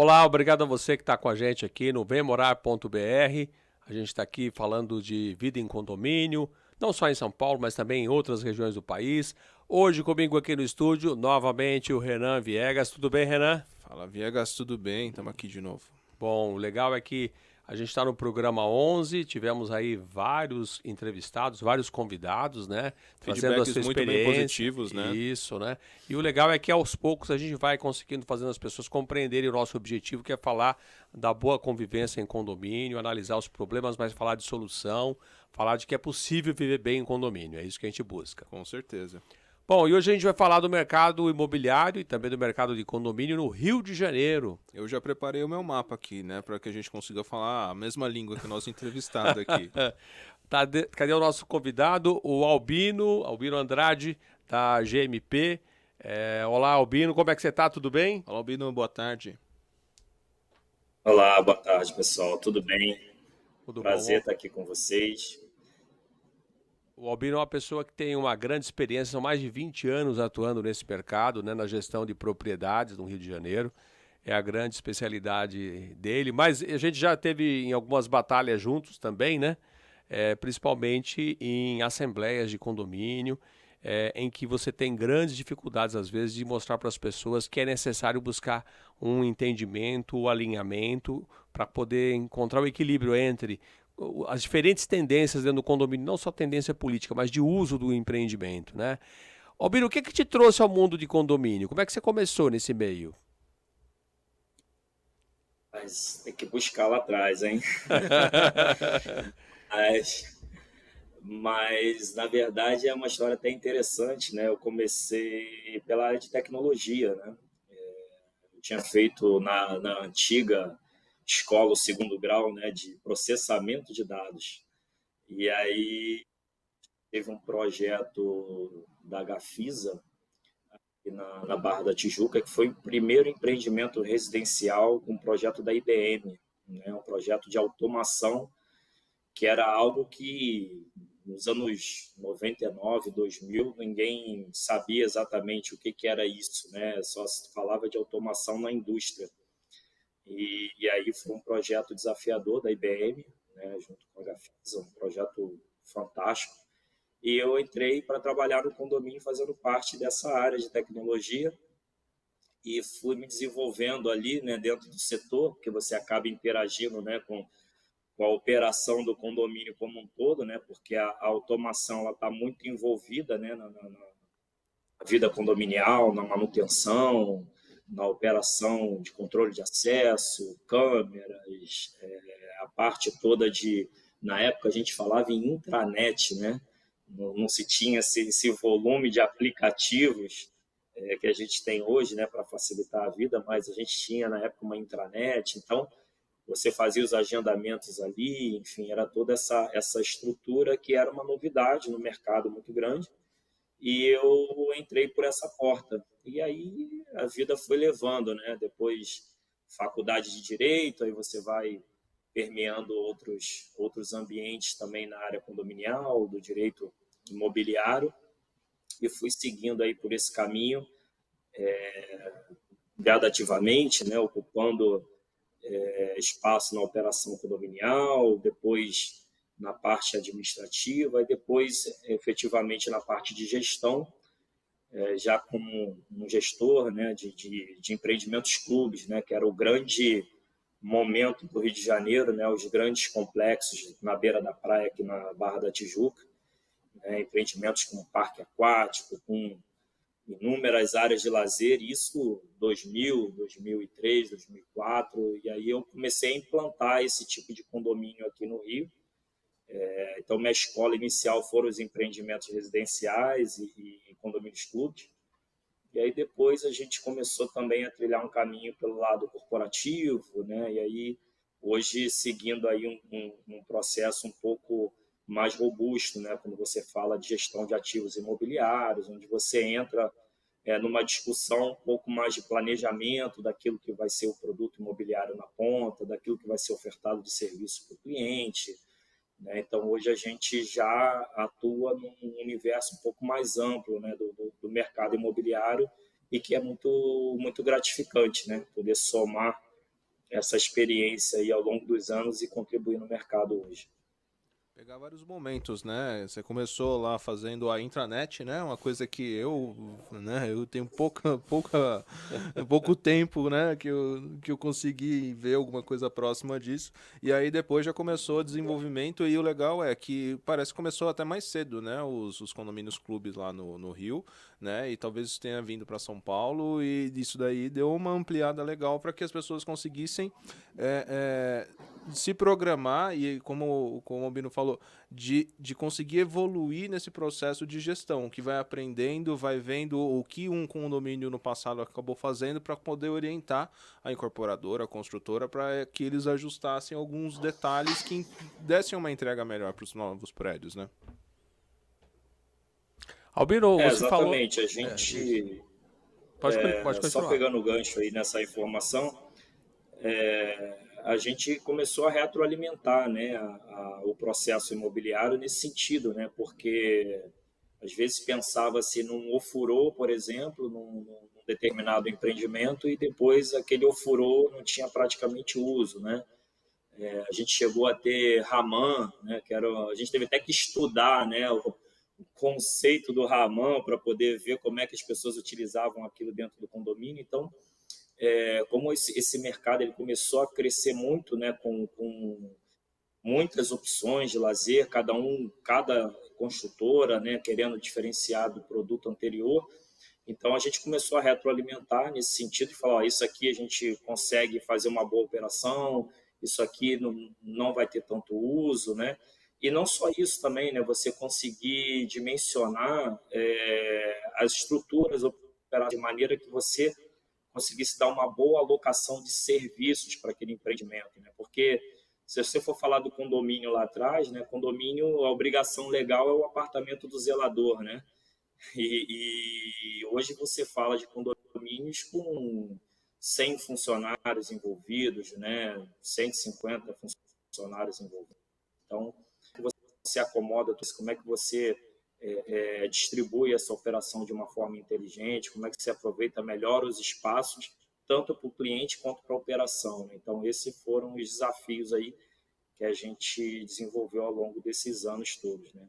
Olá, obrigado a você que está com a gente aqui no vemmorar.br. A gente está aqui falando de vida em condomínio, não só em São Paulo, mas também em outras regiões do país. Hoje comigo aqui no estúdio, novamente o Renan Viegas. Tudo bem, Renan? Fala, Viegas, tudo bem? Estamos aqui de novo. Bom, o legal é que a gente está no programa 11, tivemos aí vários entrevistados, vários convidados, né? Trazendo a Feedbacks sua muito bem experiência. positivos, né? Isso, né? E o legal é que aos poucos a gente vai conseguindo fazendo as pessoas compreenderem o nosso objetivo, que é falar da boa convivência em condomínio, analisar os problemas, mas falar de solução, falar de que é possível viver bem em condomínio. É isso que a gente busca. Com certeza. Bom, e hoje a gente vai falar do mercado imobiliário e também do mercado de condomínio no Rio de Janeiro. Eu já preparei o meu mapa aqui, né? Para que a gente consiga falar a mesma língua que o nosso entrevistado aqui. Cadê o nosso convidado? O Albino Andrade, da GMP. Olá, Albino, como é que você está? Tudo bem? Olá, Albino, boa tarde. Olá, boa tarde, pessoal. Tudo bem? Tudo Prazer bom? estar aqui com vocês. O Albino é uma pessoa que tem uma grande experiência, são mais de 20 anos atuando nesse mercado, né, na gestão de propriedades no Rio de Janeiro. É a grande especialidade dele, mas a gente já teve em algumas batalhas juntos também, né? Principalmente em assembleias de condomínio, em que você tem grandes dificuldades, às vezes, de mostrar para as pessoas que é necessário buscar um entendimento, um alinhamento, para poder encontrar o equilíbrio entre as diferentes tendências dentro do condomínio, não só tendência política, mas de uso do empreendimento, né? Albino, o que que te trouxe ao mundo de condomínio? Como é que você começou nesse meio? Mas tem que buscar lá atrás, hein? Mas, mas, na verdade, é uma história até interessante, né? Eu comecei pela área de tecnologia, né? Eu tinha feito na antiga escola, o segundo grau, né, de processamento de dados. E aí teve um projeto da Gafisa, na Barra da Tijuca, que foi o primeiro empreendimento residencial com um projeto da IBM, né? Um projeto de automação, que era algo que nos anos 99, 2000, ninguém sabia exatamente o que era isso, né? Só se falava de automação na indústria. E aí foi um projeto desafiador da IBM, né, junto com a Gafisa, um projeto fantástico. E eu entrei para trabalhar no condomínio fazendo parte dessa área de tecnologia e fui me desenvolvendo ali, né, dentro do setor, porque você acaba interagindo, né, com a operação do condomínio como um todo, né, porque a automação ela está muito envolvida, né, na vida condominial, na manutenção, na operação de controle de acesso, câmeras, a parte toda de, na época a gente falava em intranet, né? Não se tinha esse volume de aplicativos que a gente tem hoje, né, para facilitar a vida, mas a gente tinha na época uma intranet, então você fazia os agendamentos ali, enfim, era toda essa estrutura que era uma novidade no mercado muito grande, e eu entrei por essa porta. E aí a vida foi levando, né? Depois faculdade de direito, aí você vai permeando outros ambientes também na área condominial, do direito imobiliário, e fui seguindo aí por esse caminho gradativamente, né? Ocupando espaço na operação condominial, depois na parte administrativa e depois efetivamente na parte de gestão, já como um gestor, né, de empreendimentos clubes, né, que era o grande momento do Rio de Janeiro, né, os grandes complexos na beira da praia, aqui na Barra da Tijuca, né, empreendimentos com parque aquático, com inúmeras áreas de lazer, isso 2000, 2003, 2004, e aí eu comecei a implantar esse tipo de condomínio aqui no Rio. Então, minha escola inicial foram os empreendimentos residenciais e condomínios clubes. E aí depois a gente começou também a trilhar um caminho pelo lado corporativo, né? E aí hoje seguindo aí um processo um pouco mais robusto, né? Quando você fala de gestão de ativos imobiliários, onde você entra numa discussão um pouco mais de planejamento daquilo que vai ser o produto imobiliário na ponta, daquilo que vai ser ofertado de serviço para o cliente, né? Então, hoje a gente já atua num universo um pouco mais amplo, né, do mercado imobiliário, e que é muito gratificante, né, poder somar essa experiência aí ao longo dos anos e contribuir no mercado hoje. Pegar vários momentos, né? Você começou lá fazendo a intranet, né? Uma coisa que eu tenho pouco tempo, né? Que eu consegui ver alguma coisa próxima disso. E aí depois já começou o desenvolvimento e o legal é que parece que começou até mais cedo, né? Os condomínios clubes lá no Rio, né? E talvez isso tenha vindo para São Paulo e isso daí deu uma ampliada legal para que as pessoas conseguissem se programar e, como o Bino falou, de conseguir evoluir nesse processo de gestão, que vai aprendendo, vai vendo o que um condomínio no passado acabou fazendo para poder orientar a incorporadora, a construtora, para que eles ajustassem alguns detalhes que dessem uma entrega melhor para os novos prédios, né? Albino, você falou. Exatamente. A Isso. gente, Pode só continuar. pegando o gancho aí nessa informação, a gente começou a retroalimentar, né, o processo imobiliário nesse sentido, né, porque às vezes pensava-se num ofurô, por exemplo, num determinado empreendimento e depois aquele ofurô não tinha praticamente uso, né? A gente chegou a ter Raman, né, a gente teve até que estudar, né, o conceito do Raman para poder ver como é que as pessoas utilizavam aquilo dentro do condomínio. Então, como esse mercado ele começou a crescer muito, né, com muitas opções de lazer, cada construtora, né, querendo diferenciar do produto anterior. Então a gente começou a retroalimentar nesse sentido e falar, ó, isso aqui a gente consegue fazer uma boa operação, isso aqui não vai ter tanto uso, né? E não só isso também, né? Você conseguir dimensionar as estruturas operadas de maneira que você conseguisse dar uma boa alocação de serviços para aquele empreendimento, né? Porque se você for falar do condomínio lá atrás, né? Condomínio, a obrigação legal é o apartamento do zelador, né? E hoje você fala de condomínios com 100 funcionários envolvidos, né? 150 funcionários envolvidos. Então, você acomoda, como é que você distribui essa operação de uma forma inteligente, como é que você aproveita melhor os espaços, tanto para o cliente quanto para a operação, né? Então, esses foram os desafios aí que a gente desenvolveu ao longo desses anos todos, né?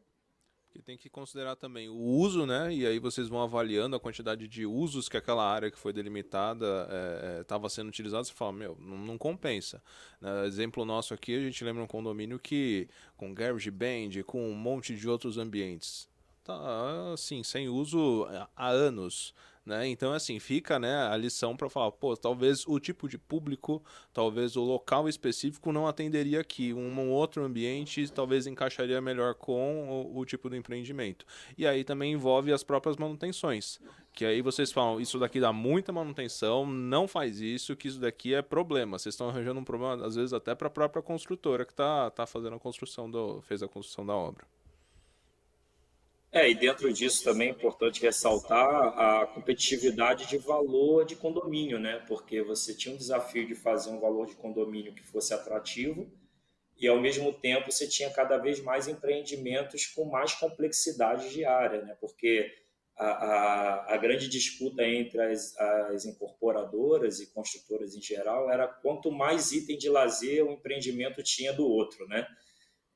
Que tem que considerar também o uso, né? E aí vocês vão avaliando a quantidade de usos que aquela área que foi delimitada estava sendo utilizada. Você fala, meu, não compensa. Exemplo nosso aqui, a gente lembra um condomínio que com garage band, com um monte de outros ambientes. Tá, assim, sem uso há anos. Né? Então, assim, fica, né, a lição para falar, pô, talvez o tipo de público, talvez o local específico não atenderia aqui, um outro ambiente talvez encaixaria melhor com o tipo do empreendimento. E aí também envolve as próprias manutenções, que aí vocês falam, isso daqui dá muita manutenção, não faz isso, que isso daqui é problema. Vocês estão arranjando um problema, às vezes, até para a própria construtora que tá fazendo a construção fez a construção da obra. E dentro disso também é importante ressaltar a competitividade de valor de condomínio, né? Porque você tinha um desafio de fazer um valor de condomínio que fosse atrativo e, ao mesmo tempo, você tinha cada vez mais empreendimentos com mais complexidade de área, né? Porque a grande disputa entre as incorporadoras e construtoras em geral era quanto mais item de lazer o empreendimento tinha do outro, né?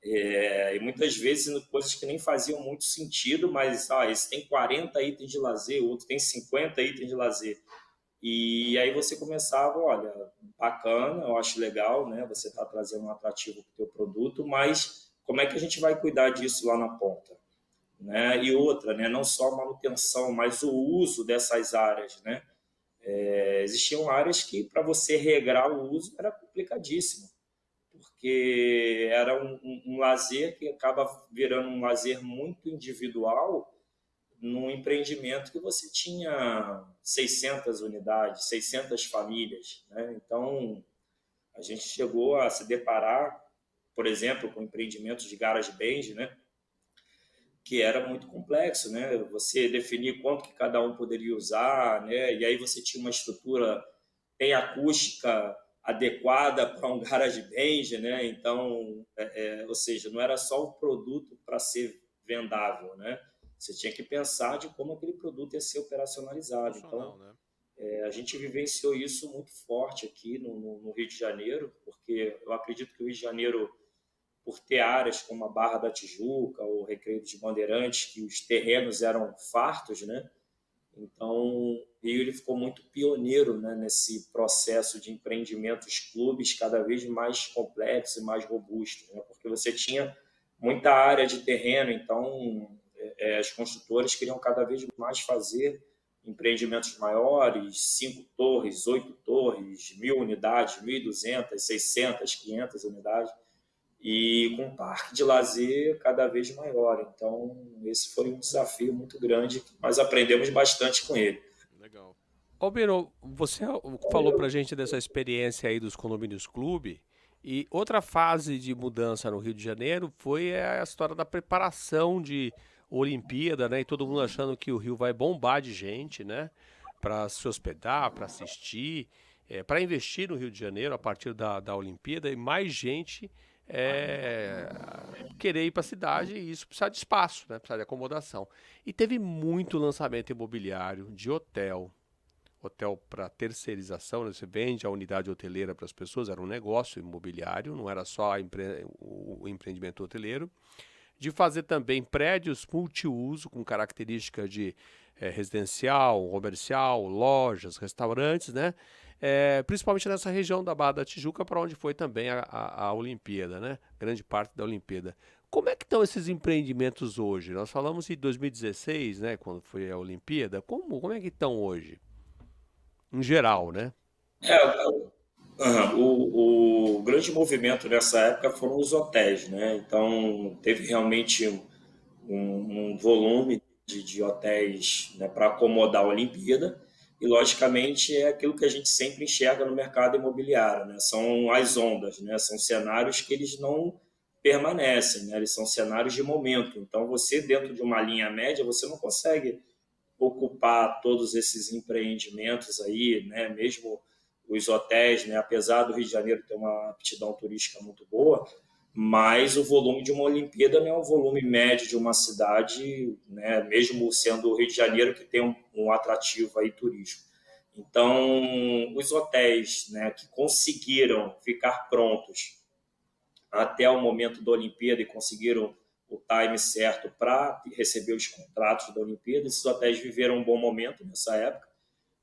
E muitas vezes coisas que nem faziam muito sentido, mas esse tem 40 itens de lazer, o outro tem 50 itens de lazer. E aí você começava, olha, bacana, eu acho legal, né? Você está trazendo um atrativo para o teu produto, mas como é que a gente vai cuidar disso lá na ponta? Né? E outra, né? Não só a manutenção, mas o uso dessas áreas, né? Existiam áreas que para você regrar o uso era complicadíssimo porque era um lazer que acaba virando um lazer muito individual num empreendimento que você tinha 600 unidades, 600 famílias, né? Então, a gente chegou a se deparar, por exemplo, com empreendimentos de garage band, né? Que era muito complexo, né? Você definir quanto que cada um poderia usar, né? E aí você tinha uma estrutura tem acústica adequada para um garage band, né? Então, ou seja, não era só o produto para ser vendável, né? Você tinha que pensar de como aquele produto ia ser operacionalizado. Funcional, Então, né? A gente vivenciou isso muito forte aqui no Rio de Janeiro, porque eu acredito que o Rio de Janeiro, por ter áreas como a Barra da Tijuca, o Recreio dos Bandeirantes, que os terrenos eram fartos, né? Então, o Rio ele ficou muito pioneiro, né, nesse processo de empreendimentos clubes cada vez mais complexos e mais robustos, né? Porque você tinha muita área de terreno, então as construtoras queriam cada vez mais fazer empreendimentos maiores, 5 torres, 8 torres, 1.000 unidades, 1.200, 600, 500 unidades, e com um parque de lazer cada vez maior. Então, esse foi um desafio muito grande, mas aprendemos bastante com ele. Legal. Ô, Bino, você falou pra gente dessa experiência aí dos condomínios clube, e outra fase de mudança no Rio de Janeiro foi a história da preparação de Olimpíada, né? E todo mundo achando que o Rio vai bombar de gente, né? Para se hospedar, para assistir, para investir no Rio de Janeiro a partir da Olimpíada, e mais gente é, querer ir para a cidade, e isso precisa de espaço, né? Precisa de acomodação. E teve muito lançamento imobiliário de hotel para terceirização, né? Você vende a unidade hoteleira para as pessoas, era um negócio imobiliário, não era só o empreendimento hoteleiro, de fazer também prédios multiuso com característica de residencial, comercial, lojas, restaurantes, né? Principalmente nessa região da Barra da Tijuca, para onde foi também a Olimpíada, né? Grande parte da Olimpíada. Como é que estão esses empreendimentos hoje? Nós falamos em 2016, né, quando foi a Olimpíada. Como é que estão hoje? Em geral, né? É, o grande movimento nessa época foram os hotéis, né? Então, teve realmente um volume de hotéis, né, para acomodar a Olimpíada, e logicamente é aquilo que a gente sempre enxerga no mercado imobiliário, né? São as ondas, né? São cenários que eles não permanecem, né? Eles são cenários de momento. Então, você dentro de uma linha média, você não consegue ocupar todos esses empreendimentos aí, né? Mesmo os hotéis, né? Apesar do Rio de Janeiro ter uma aptidão turística muito boa, mas o volume de uma Olimpíada não é um volume médio de uma cidade, né? Mesmo sendo o Rio de Janeiro que tem um atrativo aí turístico. Então, os hotéis, né, que conseguiram ficar prontos até o momento da Olimpíada e conseguiram o time certo para receber os contratos da Olimpíada, esses hotéis viveram um bom momento nessa época,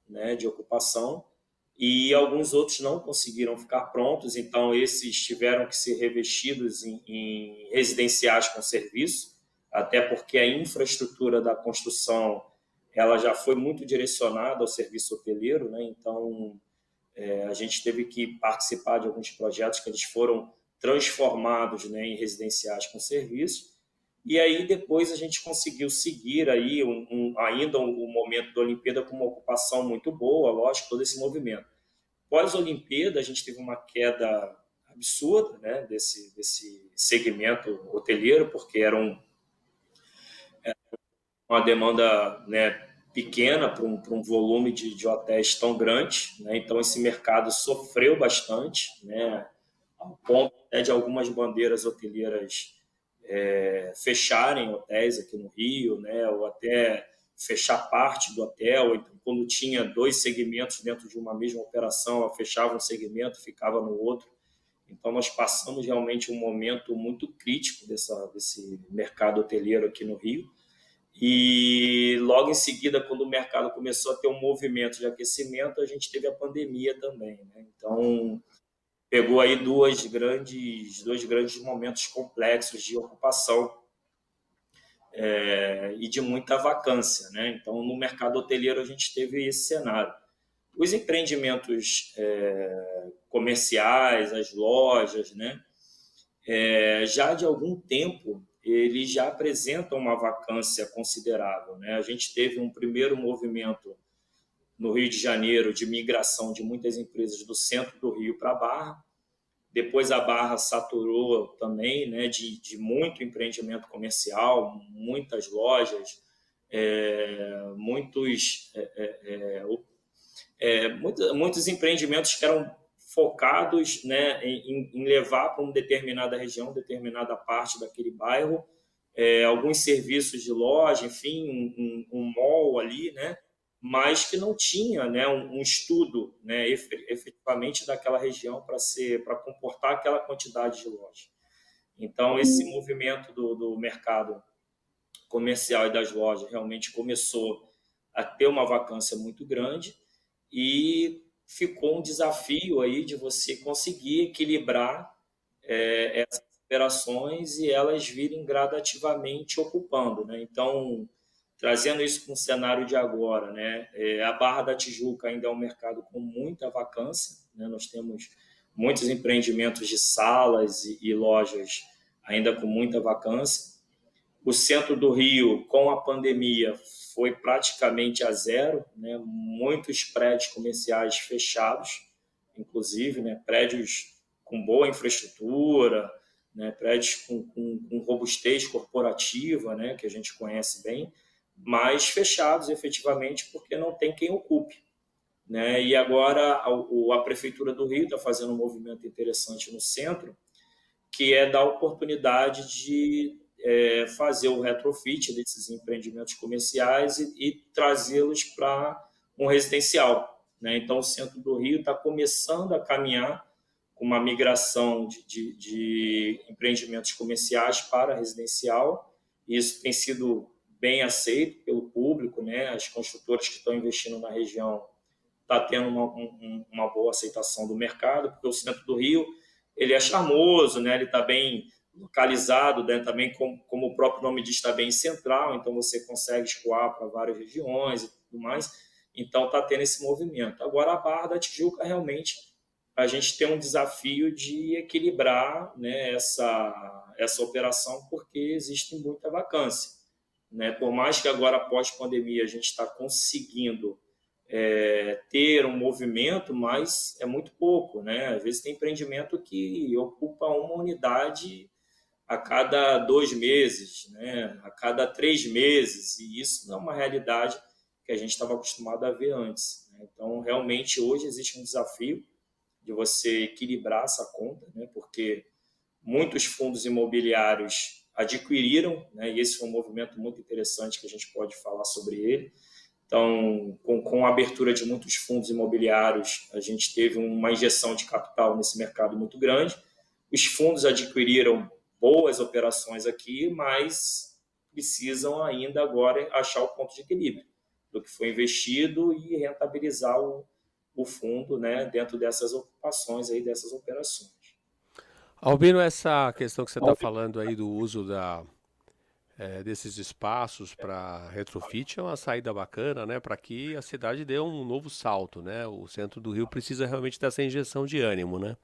né, de ocupação, e alguns outros não conseguiram ficar prontos, então esses tiveram que ser revestidos em residenciais com serviço, até porque a infraestrutura da construção ela já foi muito direcionada ao serviço hoteleiro, né? Então a gente teve que participar de alguns projetos que eles foram transformados, né, em residenciais com serviço. E aí depois a gente conseguiu seguir aí ainda o momento da Olimpíada com uma ocupação muito boa, lógico, todo esse movimento. Pós-Olimpíada, a gente teve uma queda absurda, né, desse segmento hoteleiro, porque era uma demanda, né, pequena para um volume de hotéis tão grande, né? Então esse mercado sofreu bastante, né, ao ponto de algumas bandeiras hoteleiras fecharem hotéis aqui no Rio, né, ou até fechar parte do hotel. Então, quando tinha dois segmentos dentro de uma mesma operação, ela fechava um segmento, ficava no outro. Então, nós passamos realmente um momento muito crítico desse mercado hoteleiro aqui no Rio. E logo em seguida, quando o mercado começou a ter um movimento de aquecimento, a gente teve a pandemia também, né? Então, pegou aí dois grandes momentos complexos de ocupação e de muita vacância, né? Então, no mercado hoteleiro, a gente teve esse cenário. Os empreendimentos comerciais, as lojas, né? Já de algum tempo, eles já apresentam uma vacância considerável, né? A gente teve um primeiro movimento no Rio de Janeiro de migração de muitas empresas do centro do Rio para a Barra. Depois a Barra saturou também, né, de muito empreendimento comercial, muitas lojas, muitos empreendimentos que eram focados, né, em levar para uma determinada região, determinada parte daquele bairro, alguns serviços de loja, enfim, um mall ali, né? mas que não tinha, né, um estudo, né, efetivamente daquela região para comportar aquela quantidade de lojas. Então, esse movimento do mercado comercial e das lojas realmente começou a ter uma vacância muito grande e ficou um desafio aí de você conseguir equilibrar essas operações e elas virem gradativamente ocupando, né? Então, trazendo isso para um cenário de agora, né? A Barra da Tijuca ainda é um mercado com muita vacância, né? Nós temos muitos empreendimentos de salas e lojas ainda com muita vacância. O centro do Rio, com a pandemia, foi praticamente a zero, né? Muitos prédios comerciais fechados, inclusive, né? Prédios com boa infraestrutura, né? Prédios com robustez corporativa, né? Que a gente conhece bem, mas fechados efetivamente porque não tem quem ocupe. Né? E agora a Prefeitura do Rio está fazendo um movimento interessante no centro, que é dar oportunidade de fazer o retrofit desses empreendimentos comerciais e trazê-los para um residencial. Né? Então, o centro do Rio está começando a caminhar com uma migração de empreendimentos comerciais para residencial. Isso tem sido bem aceito pelo público, né? As construtoras que estão investindo na região está tendo uma boa aceitação do mercado, porque o centro do Rio ele é charmoso, né? Ele está bem localizado, né? Também como o próprio nome diz, está bem central, então você consegue escoar para várias regiões e tudo mais. Então está tendo esse movimento. Agora a Barra da Tijuca realmente a gente tem um desafio de equilibrar, né, essa operação porque existe muita vacância, né? Por mais que agora após pandemia a gente está conseguindo ter um movimento, mas é muito pouco, né? Às vezes tem empreendimento que ocupa uma unidade a cada 2 meses, né? A cada 3 meses, e isso não é uma realidade que a gente estava acostumado a ver antes, né? Então, realmente, hoje existe um desafio de você equilibrar essa conta, né? Porque muitos fundos imobiliários adquiriram, né? E esse foi um movimento muito interessante que a gente pode falar sobre ele. Então, com a abertura de muitos fundos imobiliários, a gente teve uma injeção de capital nesse mercado muito grande. Os fundos adquiriram boas operações aqui, mas precisam ainda agora achar o ponto de equilíbrio do que foi investido e rentabilizar o fundo, né, dentro dessas ocupações, aí, dessas operações. Albino, essa questão que você está falando aí do uso desses espaços para retrofit é uma saída bacana, né? Para que a cidade dê um novo salto, né? O centro do Rio precisa realmente dessa injeção de ânimo, né?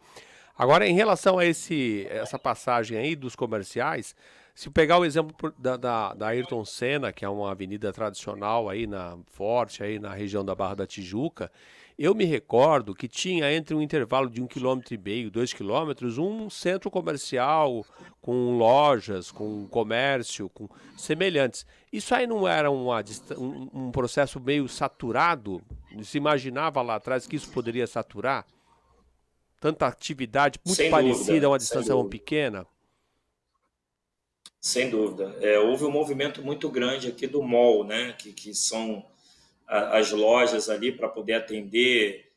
Agora, em relação a essa passagem aí dos comerciais, se pegar o exemplo da Ayrton Senna, que é uma avenida tradicional aí forte aí na região da Barra da Tijuca, eu me recordo que tinha entre um intervalo de 1,5 km, 2 km, um centro comercial com lojas, com comércio, com semelhantes. Isso aí não era um processo meio saturado? Se imaginava lá atrás que isso poderia saturar? Tanta atividade muito Sem parecida a dúvida, uma sem distância tão dúvida. pequena? Sem dúvida. Houve um movimento muito grande aqui do mall, né? Que são as lojas ali para poder atender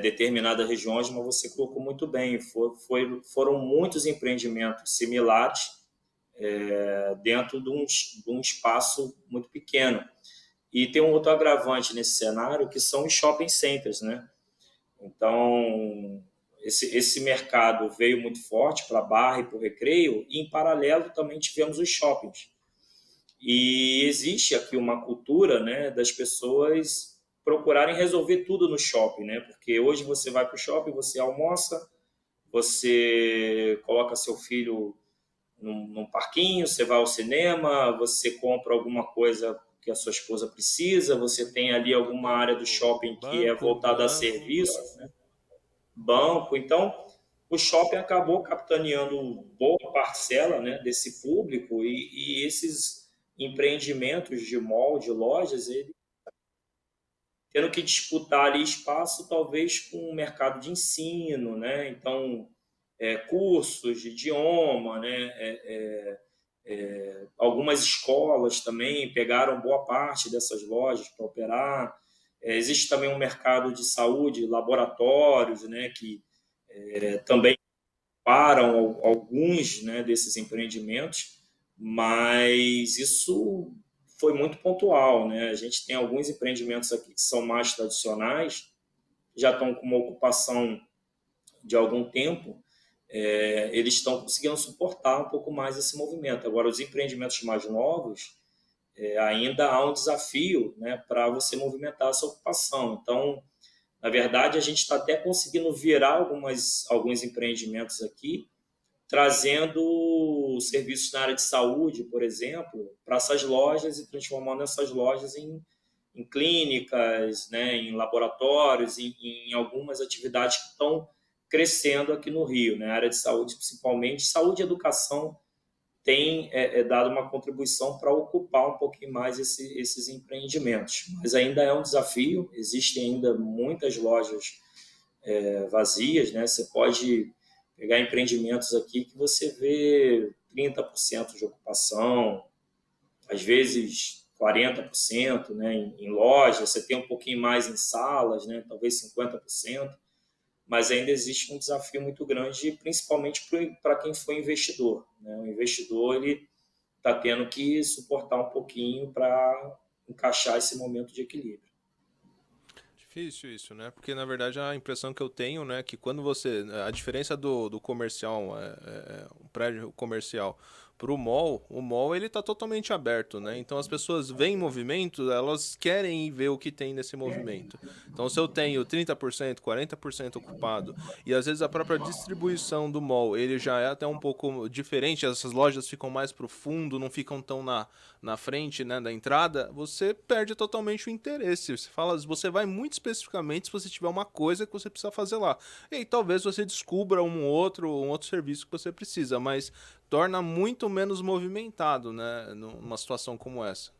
determinadas regiões, mas você colocou muito bem, foram muitos empreendimentos similares dentro de um espaço muito pequeno. E tem um outro agravante nesse cenário, que são os shopping centers, né? Então, esse mercado veio muito forte para a Barra e para o Recreio, e em paralelo também tivemos os shoppings. E existe aqui uma cultura, né, das pessoas procurarem resolver tudo no shopping, né? Porque hoje você vai para o shopping, você almoça, você coloca seu filho num parquinho, você vai ao cinema, você compra alguma coisa que a sua esposa precisa, você tem ali alguma área do shopping que é voltada a Banco. serviço, né? Banco. Então, o shopping acabou capitaneando boa parcela, né, desse público e esses empreendimentos de mall, de lojas, ele tendo que disputar ali espaço, talvez com o mercado de ensino, né? Então, cursos de idioma, né? Algumas escolas também pegaram boa parte dessas lojas para operar. Existe também um mercado de saúde, laboratórios, né, que também param alguns, né, desses empreendimentos, mas isso foi muito pontual, né? A gente tem alguns empreendimentos aqui que são mais tradicionais, já estão com uma ocupação de algum tempo, eles estão conseguindo suportar um pouco mais esse movimento. Agora, os empreendimentos mais novos, ainda há um desafio, né, para você movimentar essa ocupação. Então, na verdade, a gente está até conseguindo virar alguns empreendimentos aqui, trazendo serviços na área de saúde, por exemplo, para essas lojas e transformando essas lojas em clínicas, né, em laboratórios, em algumas atividades que estão crescendo aqui no Rio, né, a área de saúde principalmente. Saúde e educação tem dado uma contribuição para ocupar um pouquinho mais esses empreendimentos. Mas ainda é um desafio, existem ainda muitas lojas vazias, né? Você pode pegar empreendimentos aqui que você vê 30% de ocupação, às vezes 40%, né, em lojas, você tem um pouquinho mais em salas, né, talvez 50%, mas ainda existe um desafio muito grande, principalmente para quem foi investidor, né? O investidor ele está tendo que suportar um pouquinho para encaixar esse momento de equilíbrio. Difícil isso, né? Porque na verdade a impressão que eu tenho, né, que quando você. A diferença do comercial, um prédio comercial pro mall, o mall ele tá totalmente aberto, né? Então as pessoas veem movimento, elas querem ir ver o que tem nesse movimento. Então se eu tenho 30%, 40% ocupado, e às vezes a própria distribuição do mall, ele já é até um pouco diferente, essas lojas ficam mais pro fundo, não ficam tão na frente, né, da entrada, você perde totalmente o interesse. Você fala, você vai muito especificamente se você tiver uma coisa que você precisa fazer lá. E aí, talvez você descubra um outro serviço que você precisa, mas torna muito menos movimentado, né, numa situação como essa.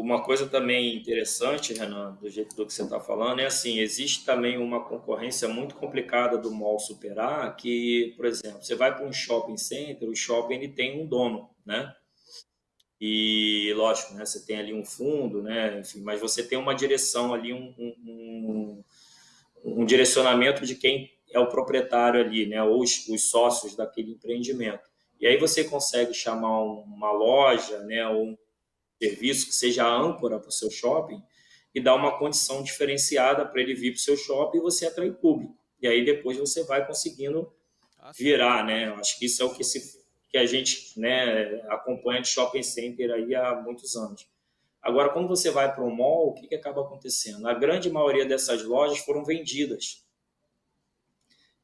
Uma coisa também interessante, Renan, do jeito do que você está falando, é assim, existe também uma concorrência muito complicada do mall superar, que, por exemplo, você vai para um shopping center, o shopping ele tem um dono, né? E, lógico, né, você tem ali um fundo, né, enfim, mas você tem uma direção ali, um direcionamento de quem é o proprietário ali, né, ou os sócios daquele empreendimento. E aí você consegue chamar uma loja, né, ou um serviço que seja âncora para o seu shopping e dar uma condição diferenciada para ele vir para o seu shopping e você atrair público. E aí depois você vai conseguindo Ah, sim. virar, né? Eu acho que isso é o que a gente, né, acompanha de shopping center aí há muitos anos. Agora, quando você vai para um mall, o que acaba acontecendo? A grande maioria dessas lojas foram vendidas.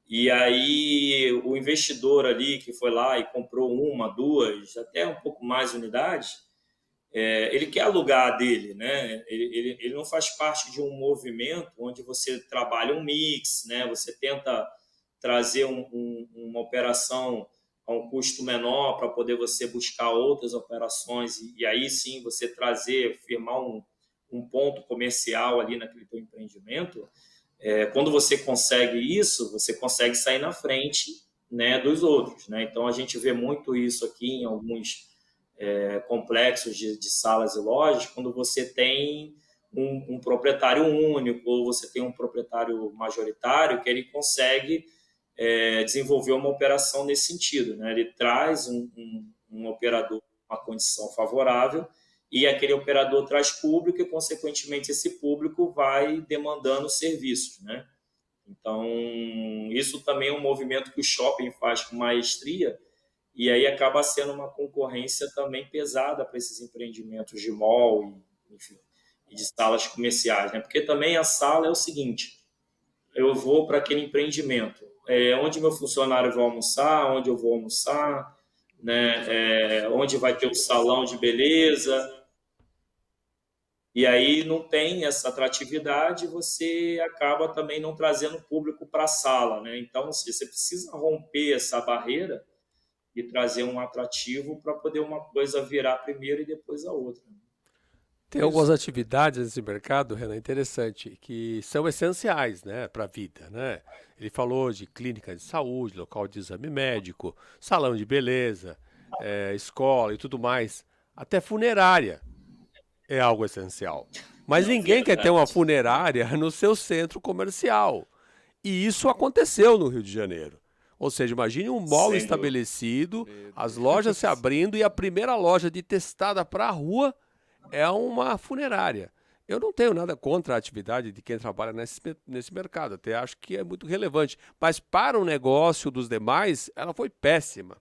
E aí o investidor ali que foi lá e comprou uma, duas, até um pouco mais unidades, ele quer alugar dele, né? Ele não faz parte de um movimento onde você trabalha um mix, né? Você tenta trazer uma operação a um custo menor para poder você buscar outras operações e aí sim você trazer, firmar um ponto comercial ali naquele teu empreendimento. Quando você consegue isso, você consegue sair na frente, né, dos outros, né? Então a gente vê muito isso aqui em alguns complexos de salas e lojas, quando você tem um proprietário único ou você tem um proprietário majoritário que ele consegue desenvolver uma operação nesse sentido, né? Ele traz um operador com uma condição favorável e aquele operador traz público e, consequentemente, esse público vai demandando serviços, né? Então, isso também é um movimento que o shopping faz com maestria e aí acaba sendo uma concorrência também pesada para esses empreendimentos de mall e, enfim, e de salas comerciais, né? Porque também a sala é o seguinte, eu vou para aquele empreendimento, onde meu funcionário vai almoçar, onde eu vou almoçar, né? Onde vai ter o salão de beleza, e aí não tem essa atratividade, você acaba também não trazendo público para a sala, né? Então, assim, você precisa romper essa barreira e trazer um atrativo para poder uma coisa virar primeiro e depois a outra. Tem algumas atividades nesse mercado, Renan, interessante, que são essenciais, né, para a vida, né? Ele falou de clínica de saúde, local de exame médico, salão de beleza, escola e tudo mais, até funerária. É algo essencial. Mas Não, ninguém quer ter verdade. uma funerária no seu centro comercial. E isso aconteceu no Rio de Janeiro. Ou seja, imagine um mall Sem dúvida. estabelecido, Meu as lojas se Deus. abrindo e a primeira loja de testada para a rua é uma funerária. Eu não tenho nada contra a atividade de quem trabalha nesse mercado, até acho que é muito relevante. Mas para o negócio dos demais, ela foi péssima.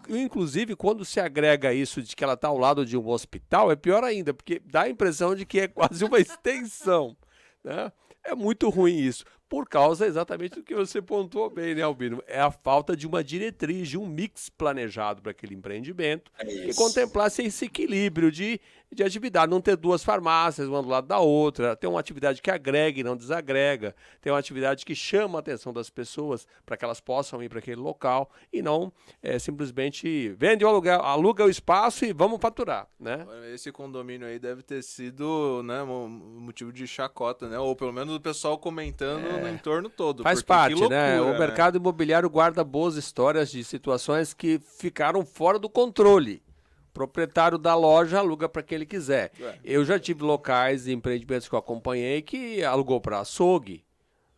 Inclusive, quando se agrega isso de que ela está ao lado de um hospital, é pior ainda, porque dá a impressão de que é quase uma extensão, né? É muito ruim isso, por causa exatamente do que você pontuou bem, né, Albino? É a falta de uma diretriz, de um mix planejado para aquele empreendimento É que isso. contemplasse esse equilíbrio de atividade, não ter duas farmácias, uma do lado da outra, ter uma atividade que agrega e não desagrega, ter uma atividade que chama a atenção das pessoas para que elas possam ir para aquele local e não simplesmente vende o aluguel, aluga o espaço e vamos faturar, né? Esse condomínio aí deve ter sido, né, motivo de chacota, né? Ou pelo menos o pessoal comentando no entorno todo, Faz porque que parte, né? O loucura, né? mercado imobiliário guarda boas histórias de situações que ficaram fora do controle. O proprietário da loja aluga para quem ele quiser. É. Eu já tive locais e empreendimentos que eu acompanhei que alugou para açougue.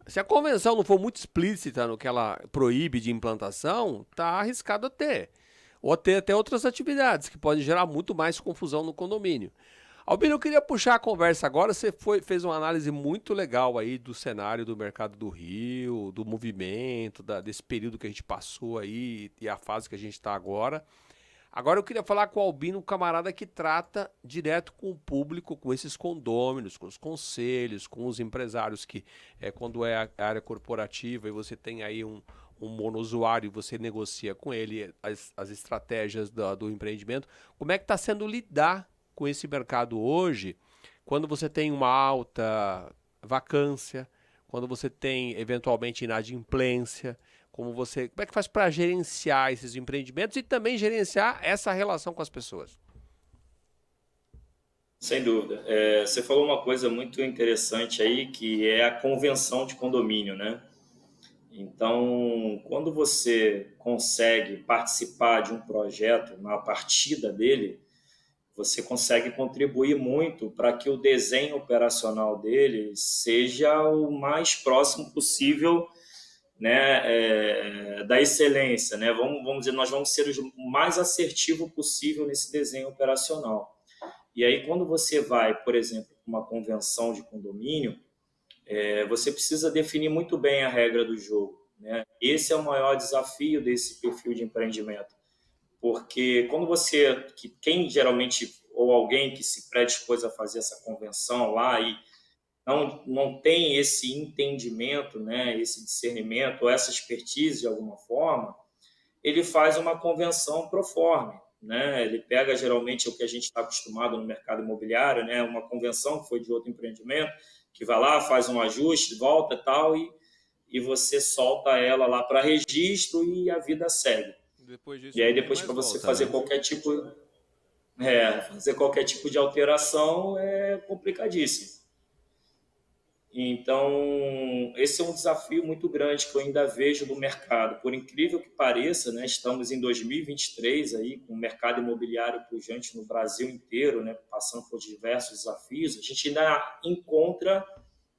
Se a convenção não for muito explícita no que ela proíbe de implantação, tá arriscado a ter. Ou ter até outras atividades que podem gerar muito mais confusão no condomínio. Albino, eu queria puxar a conversa agora. Você fez uma análise muito legal aí do cenário do mercado do Rio, do movimento, desse período que a gente passou aí e a fase que a gente está agora. Agora eu queria falar com o Albino, um camarada que trata direto com o público, com esses condôminos, com os conselhos, com os empresários que, quando é a área corporativa e você tem aí um monousuário e você negocia com ele as estratégias do empreendimento, como é que está sendo lidar com esse mercado hoje, quando você tem uma alta vacância, quando você tem eventualmente inadimplência, como é que faz para gerenciar esses empreendimentos e também gerenciar essa relação com as pessoas? Sem dúvida. Você falou uma coisa muito interessante aí, que é a convenção de condomínio, né? Então, quando você consegue participar de um projeto na partida dele, você consegue contribuir muito para que o desenho operacional dele seja o mais próximo possível, né, da excelência, né? Vamos dizer, nós vamos ser o mais assertivo possível nesse desenho operacional. E aí, quando você vai, por exemplo, para uma convenção de condomínio, você precisa definir muito bem a regra do jogo, né? Esse é o maior desafio desse perfil de empreendimento, porque quando quem geralmente, ou alguém que se predispôs a fazer essa convenção lá e não tem esse entendimento, né, esse discernimento, ou essa expertise de alguma forma, ele faz uma convenção pro forma, né? Ele pega geralmente o que a gente está acostumado no mercado imobiliário, né? Uma convenção que foi de outro empreendimento, que vai lá, faz um ajuste, volta e tal, e você solta ela lá para registro e a vida segue. Depois disso, E aí ninguém depois mais para você volta, fazer né? qualquer tipo de alteração é complicadíssimo. Então, esse é um desafio muito grande que eu ainda vejo no mercado. Por incrível que pareça, né, estamos em 2023 aí, com o mercado imobiliário pujante no Brasil inteiro, né, passando por diversos desafios. A gente ainda encontra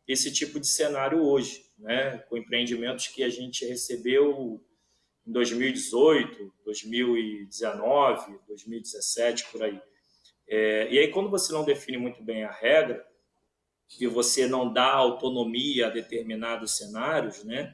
esse tipo de cenário hoje, né, com empreendimentos que a gente recebeu em 2018, 2019, 2017, por aí. E aí, quando você não define muito bem a regra, e você não dá autonomia a determinados cenários, né,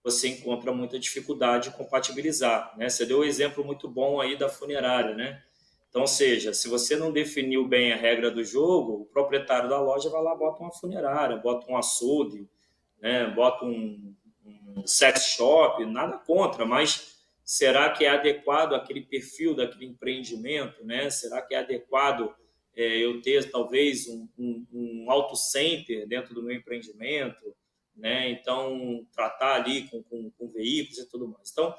você encontra muita dificuldade de compatibilizar, né? Você deu um exemplo muito bom aí da funerária, né? Então, ou seja, se você não definiu bem a regra do jogo, o proprietário da loja vai lá, bota uma funerária, bota um açougue, né? Bota um sex shop, nada contra, mas será que é adequado àquele perfil daquele empreendimento, né? Será que é adequado eu ter talvez um auto center dentro do meu empreendimento, né? Então tratar ali com veículos e tudo mais. Então,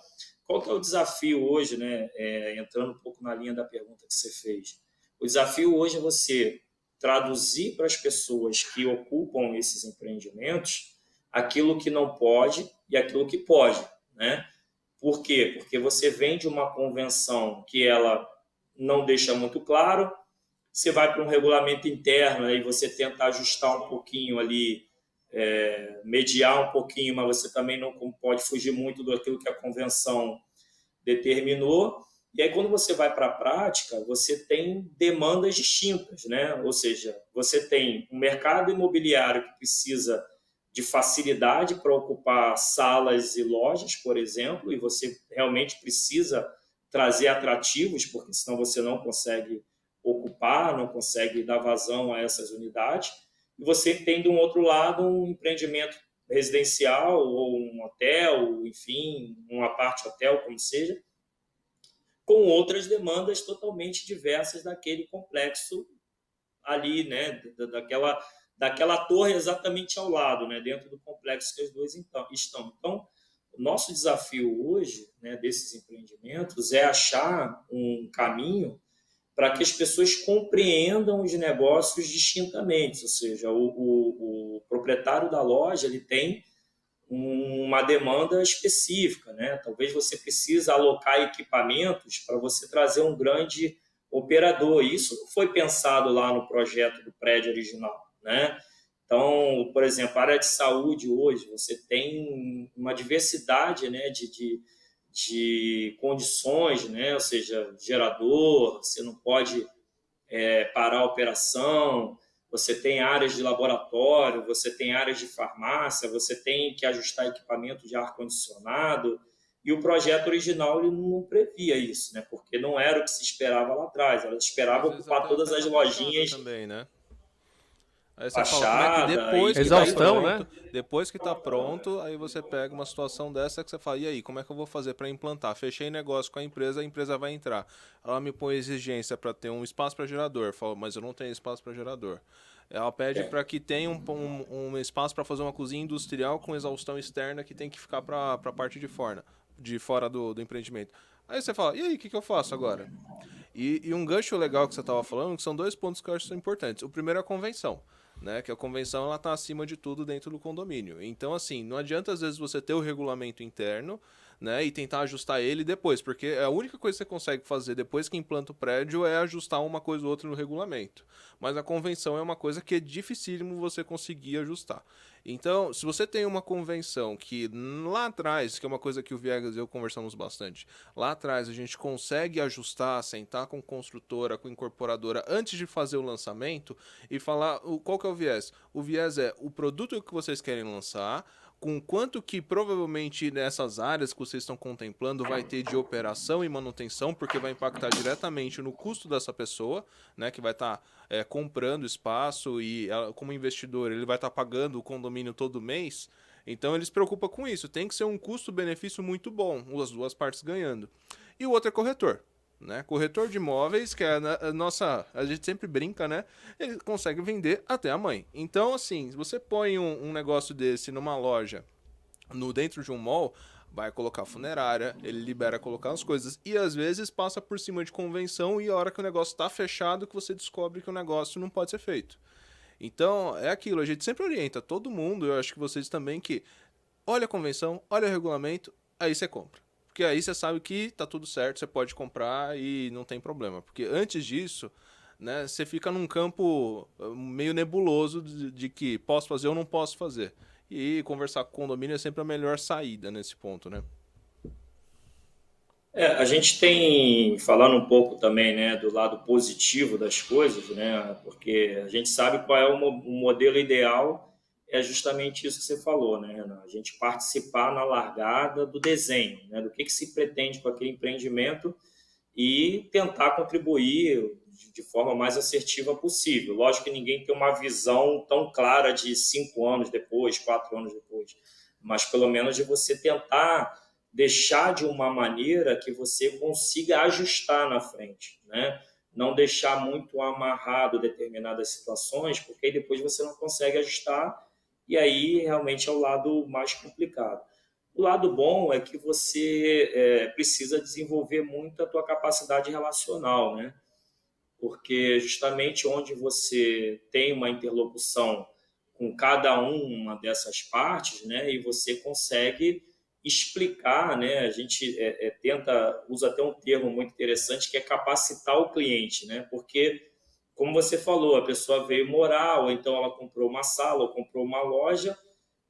qual que é o desafio hoje, né? Entrando um pouco na linha da pergunta que você fez, o desafio hoje é você traduzir para as pessoas que ocupam esses empreendimentos aquilo que não pode e aquilo que pode, né? Por quê? Porque você vem de uma convenção que ela não deixa muito claro, você vai para um regulamento interno, aí você tenta ajustar um pouquinho ali, mediar um pouquinho, mas você também não pode fugir muito daquilo que a convenção determinou. E aí, quando você vai para a prática, você tem demandas distintas, né? Ou seja, você tem um mercado imobiliário que precisa de facilidade para ocupar salas e lojas, por exemplo, e você realmente precisa trazer atrativos, porque senão você não consegue ocupar, não consegue dar vazão a essas unidades. E você tem, de um outro lado, um empreendimento residencial ou um hotel, enfim, um apart-hotel, como seja, com outras demandas totalmente diversas daquele complexo ali, né, daquela torre exatamente ao lado, né, dentro do complexo que as duas estão. Então, o nosso desafio hoje, né, desses empreendimentos é achar um caminho para que as pessoas compreendam os negócios distintamente, ou seja, o proprietário da loja ele tem uma demanda específica, né? Talvez você precise alocar equipamentos para você trazer um grande operador. Isso não foi pensado lá no projeto do prédio original, né? Então, por exemplo, a área de saúde hoje, você tem uma diversidade, né, de condições, né? Ou seja, gerador, você não pode parar a operação, você tem áreas de laboratório, você tem áreas de farmácia, você tem que ajustar equipamento de ar-condicionado, e o projeto original ele não previa isso, né? Porque não era o que se esperava lá atrás, ela esperava Às vezes ocupar até todas afeta as a fachada lojinhas, também, né? Aí você fala, como é que fachada depois que tá daí vai. Exaustão, né? pronto, depois que tá pronto, aí você pega uma situação dessa que você fala, e aí, como é que eu vou fazer para implantar? Fechei negócio com a empresa vai entrar. Ela me põe exigência para ter um espaço para gerador, falo, mas eu não tenho espaço para gerador. Ela pede para que tenha um espaço para fazer uma cozinha industrial com exaustão externa que tem que ficar para a parte de fora do empreendimento. Aí você fala, e aí, o que eu faço agora? E um gancho legal que você estava falando, que são dois pontos que eu acho que são importantes. O primeiro é a convenção, né? Que a convenção ela está acima de tudo dentro do condomínio. Então, assim, não adianta às vezes você ter o regulamento interno, né? E tentar ajustar ele depois, porque a única coisa que você consegue fazer depois que implanta o prédio é ajustar uma coisa ou outra no regulamento. Mas a convenção é uma coisa que é dificílimo você conseguir ajustar. Então, se você tem uma convenção que lá atrás, que é uma coisa que o Viegas e eu conversamos bastante, lá atrás a gente consegue ajustar, sentar com construtora, com incorporadora antes de fazer o lançamento e falar qual que é o viés. O viés é o produto que vocês querem lançar, com quanto que provavelmente nessas áreas que vocês estão contemplando vai ter de operação e manutenção, porque vai impactar diretamente no custo dessa pessoa, né, que vai estar comprando espaço e como investidor ele vai estar pagando o condomínio todo mês. Então ele se preocupa com isso. Tem que ser um custo-benefício muito bom, as duas partes ganhando. E o outro é corretor. Né? Corretor de imóveis, que é a gente sempre brinca, né? Ele consegue vender até a mãe. Então, assim, se você põe um negócio desse numa loja, dentro de um mall, vai colocar funerária, ele libera colocar as coisas. E às vezes passa por cima de convenção e a hora que o negócio está fechado que você descobre que o negócio não pode ser feito. Então, é aquilo, a gente sempre orienta todo mundo, eu acho que vocês também, que olha a convenção, olha o regulamento, aí você compra. Porque aí você sabe que tá tudo certo, você pode comprar e não tem problema. Porque antes disso, né, você fica num campo meio nebuloso de que posso fazer ou não posso fazer. E conversar com o condomínio é sempre a melhor saída nesse ponto, né? A gente tem, falando um pouco também, né, do lado positivo das coisas, né, porque a gente sabe qual é o modelo ideal, é justamente isso que você falou, né, Renan? A gente participar na largada do desenho, né, do que se pretende com aquele empreendimento e tentar contribuir de forma mais assertiva possível. Lógico que ninguém tem uma visão tão clara de 5 anos depois, 4 anos depois, mas pelo menos de você tentar deixar de uma maneira que você consiga ajustar na frente, né? Não deixar muito amarrado determinadas situações, porque aí depois você não consegue ajustar e aí realmente é o lado mais complicado. O lado bom é que você precisa desenvolver muito a tua capacidade relacional, né? Porque justamente onde você tem uma interlocução com cada uma dessas partes, né? E você consegue explicar, né? A gente usa até um termo muito interessante que é capacitar o cliente, né? Porque como você falou, a pessoa veio morar, ou então ela comprou uma sala, ou comprou uma loja,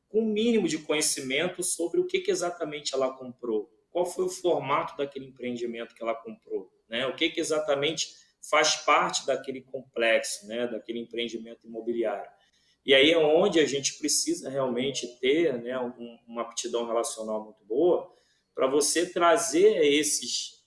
com um mínimo de conhecimento sobre o que exatamente ela comprou, qual foi o formato daquele empreendimento que ela comprou, né? O que exatamente faz parte daquele complexo, né? Daquele empreendimento imobiliário. E aí é onde a gente precisa realmente ter, né, uma aptidão relacional muito boa para você trazer a esses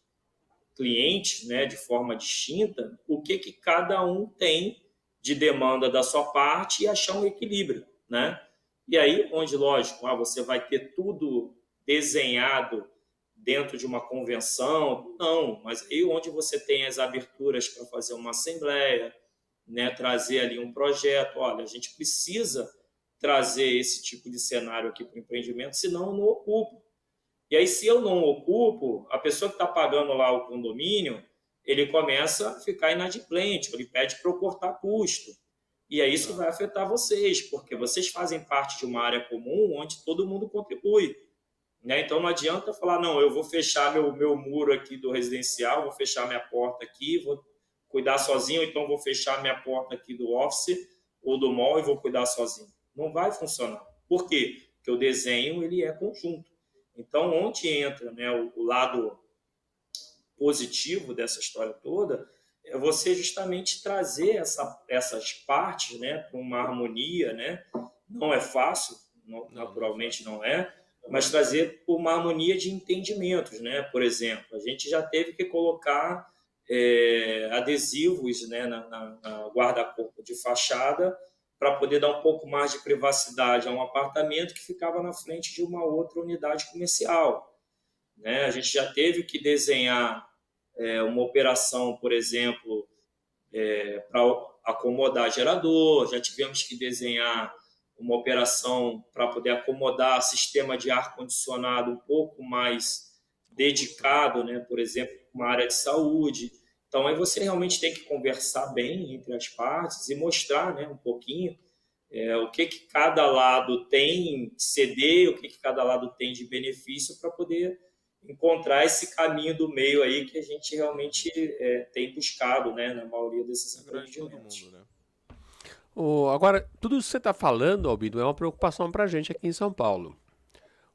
clientes, né, de forma distinta, o que cada um tem de demanda da sua parte e achar um equilíbrio, né? E aí, onde, lógico, você vai ter tudo desenhado dentro de uma convenção, não, mas aí onde você tem as aberturas para fazer uma assembleia, né, trazer ali um projeto, olha, a gente precisa trazer esse tipo de cenário aqui para o empreendimento, senão eu não ocupo. E aí, se eu não ocupo, a pessoa que está pagando lá o condomínio, ele começa a ficar inadimplente, ele pede para eu cortar custo. E aí isso vai afetar vocês, porque vocês fazem parte de uma área comum onde todo mundo contribui. Né? Então não adianta falar, não, eu vou fechar meu muro aqui do residencial, vou fechar minha porta aqui, vou cuidar sozinho, então vou fechar minha porta aqui do office ou do mall e vou cuidar sozinho. Não vai funcionar. Por quê? Porque o desenho ele é conjunto. Então, onde entra, né, o lado positivo dessa história toda é você justamente trazer essas partes, né, para uma harmonia, né? Não é fácil, naturalmente não é, mas trazer uma harmonia de entendimentos, né? Por exemplo, a gente já teve que colocar adesivos, né, na guarda-corpo de fachada para poder dar um pouco mais de privacidade a um apartamento que ficava na frente de uma outra unidade comercial, né? A gente já teve que desenhar uma operação, por exemplo, para acomodar gerador, já tivemos que desenhar uma operação para poder acomodar sistema de ar-condicionado um pouco mais dedicado, né? Por exemplo, uma área de saúde. Então, aí você realmente tem que conversar bem entre as partes e mostrar, né, um pouquinho o que cada lado tem de CD, o que cada lado tem de benefício para poder encontrar esse caminho do meio aí que a gente realmente tem buscado, né, na maioria desses empreendimentos. Né? Agora, tudo isso que você está falando, Albino, é uma preocupação para a gente aqui em São Paulo.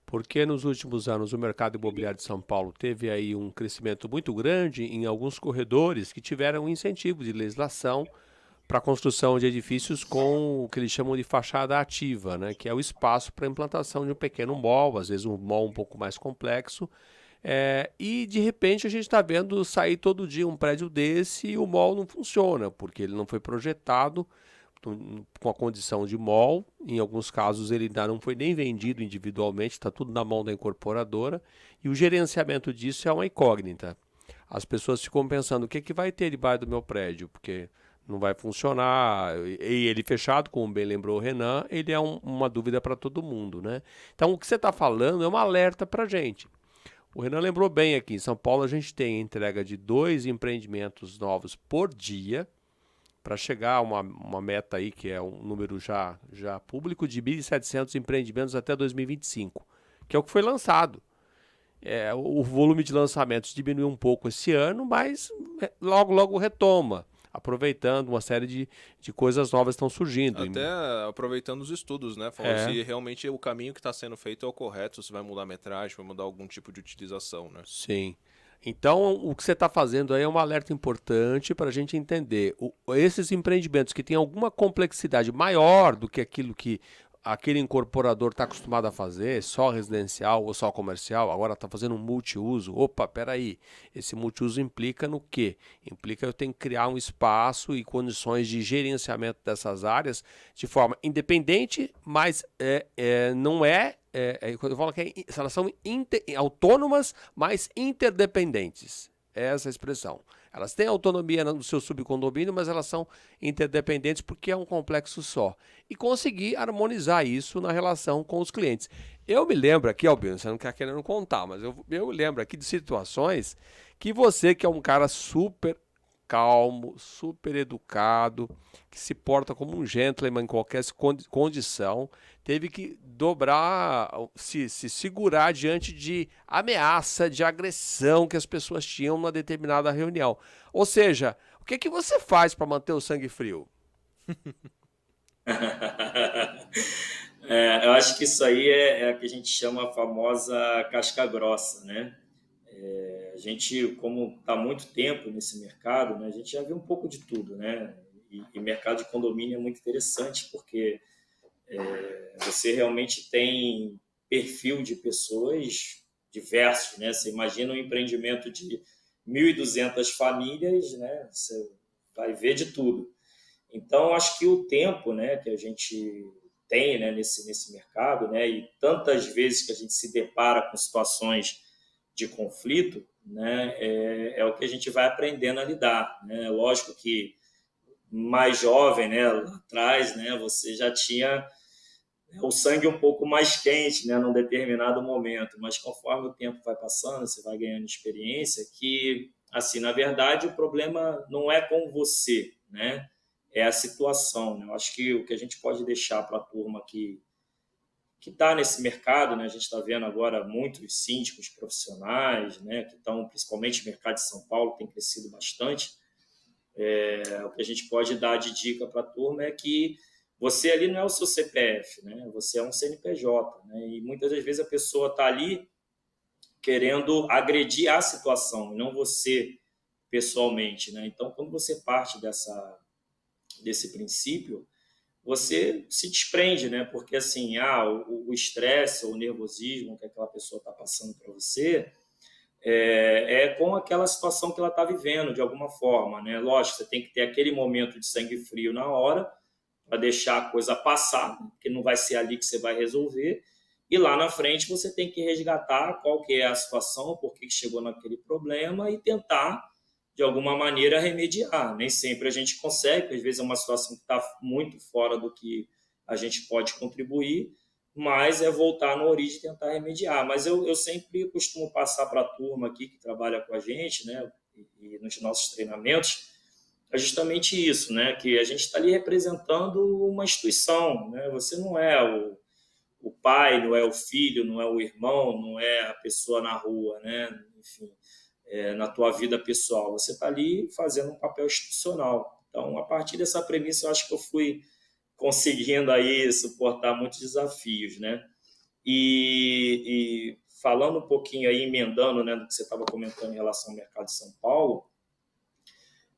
Porque nos últimos anos o mercado imobiliário de São Paulo teve aí um crescimento muito grande em alguns corredores que tiveram incentivo de legislação para a construção de edifícios com o que eles chamam de fachada ativa, né, que é o espaço para a implantação de um pequeno mall, às vezes um mall um pouco mais complexo. E de repente a gente está vendo sair todo dia um prédio desse e o mall não funciona, porque ele não foi projetado com a condição de mall. Em alguns casos ele ainda não foi nem vendido individualmente, está tudo na mão da incorporadora, e o gerenciamento disso é uma incógnita. As pessoas ficam pensando, o que vai ter debaixo do meu prédio? Porque não vai funcionar, e ele fechado, como bem lembrou o Renan, ele é uma dúvida para todo mundo, né? Então o que você está falando é um alerta para a gente. O Renan lembrou bem aqui, em São Paulo a gente tem a entrega de 2 empreendimentos novos por dia, para chegar a uma meta aí, que é um número já público, de 1.700 empreendimentos até 2025, que é o que foi lançado. O volume de lançamentos diminuiu um pouco esse ano, mas logo retoma, aproveitando uma série de coisas novas que estão surgindo. Até aproveitando os estudos, né? Falando se realmente o caminho que está sendo feito é o correto, se vai mudar a metragem, vai mudar algum tipo de utilização, né? Sim. Então, o que você está fazendo aí é um alerta importante para a gente entender. Esses empreendimentos que têm alguma complexidade maior do que aquilo que aquele incorporador está acostumado a fazer, só residencial ou só comercial, agora está fazendo um multiuso. Opa, peraí, esse multiuso implica no quê? Implica eu tenho que criar um espaço e condições de gerenciamento dessas áreas de forma independente, mas não é... eu falo que elas são autônomas, mas interdependentes. É essa a expressão. Elas têm autonomia no seu subcondomínio, mas elas são interdependentes porque é um complexo só. E conseguir harmonizar isso na relação com os clientes. Eu me lembro aqui, Albino, você não está querendo contar, mas eu lembro aqui de situações que você, que é um cara super calmo, super educado, que se porta como um gentleman em qualquer condição, teve que dobrar, se segurar diante de ameaça, de agressão que as pessoas tinham numa determinada reunião. Ou seja, O que você faz para manter o sangue frio? Eu acho que isso aí é a que a gente chama a famosa casca grossa, né? A gente, como está há muito tempo nesse mercado, né, a gente já viu um pouco de tudo, né? E mercado de condomínio é muito interessante porque você realmente tem perfil de pessoas diversos, né? Você imagina um empreendimento de 1.200 famílias, né? Você vai ver de tudo. Então, acho que o tempo, né, que a gente tem, né, nesse mercado, né, e tantas vezes que a gente se depara com situações de conflito, né, é o que a gente vai aprendendo a lidar, né? Lógico que mais jovem, né, lá atrás, né, você já tinha o sangue um pouco mais quente, né, num determinado momento, mas conforme o tempo vai passando, você vai ganhando experiência que, assim, na verdade, o problema não é com você, né, é a situação, né? Eu acho que o que a gente pode deixar para a turma que está nesse mercado, né, a gente está vendo agora muitos síndicos profissionais, né, que estão, principalmente no mercado de São Paulo, tem crescido bastante. O que a gente pode dar de dica para a turma é que você ali não é o seu CPF, né? Você é um CNPJ, né? E muitas das vezes a pessoa está ali querendo agredir a situação, não você pessoalmente, né? Então, quando você parte desse princípio, você se desprende, né? Porque assim, o estresse ou o nervosismo que aquela pessoa está passando para você com aquela situação que ela está vivendo, de alguma forma, né? Lógico, você tem que ter aquele momento de sangue frio na hora, para deixar a coisa passar, porque não vai ser ali que você vai resolver. E lá na frente você tem que resgatar qual que é a situação, por que chegou naquele problema e tentar, de alguma maneira, remediar. Nem sempre a gente consegue, porque às vezes é uma situação que está muito fora do que a gente pode contribuir, mas é voltar na origem e tentar remediar. Mas eu sempre costumo passar para a turma aqui que trabalha com a gente, né, e nos nossos treinamentos, é justamente isso, né? Que a gente está ali representando uma instituição, né? Você não é o pai, não é o filho, não é o irmão, não é a pessoa na rua, né? Enfim, na tua vida pessoal. Você está ali fazendo um papel institucional. Então, a partir dessa premissa, eu acho que eu fui conseguindo aí suportar muitos desafios, né? E falando um pouquinho aí, emendando, né, do que você estava comentando em relação ao mercado de São Paulo,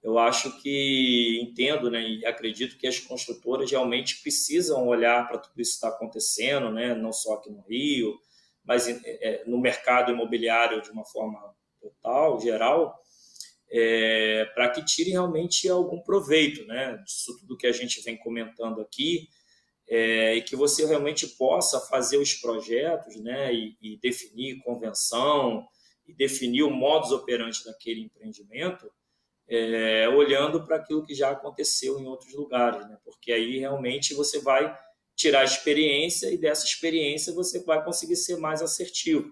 eu acho que entendo, né, e acredito que as construtoras realmente precisam olhar para tudo isso que está acontecendo, né, não só aqui no Rio, mas no mercado imobiliário de uma forma total, geral, para que tirem realmente algum proveito, né, disso tudo que a gente vem comentando aqui, e que você realmente possa fazer os projetos, né, e definir convenção, e definir o modus operandi daquele empreendimento, olhando para aquilo que já aconteceu em outros lugares, né? Porque aí realmente você vai tirar a experiência e dessa experiência você vai conseguir ser mais assertivo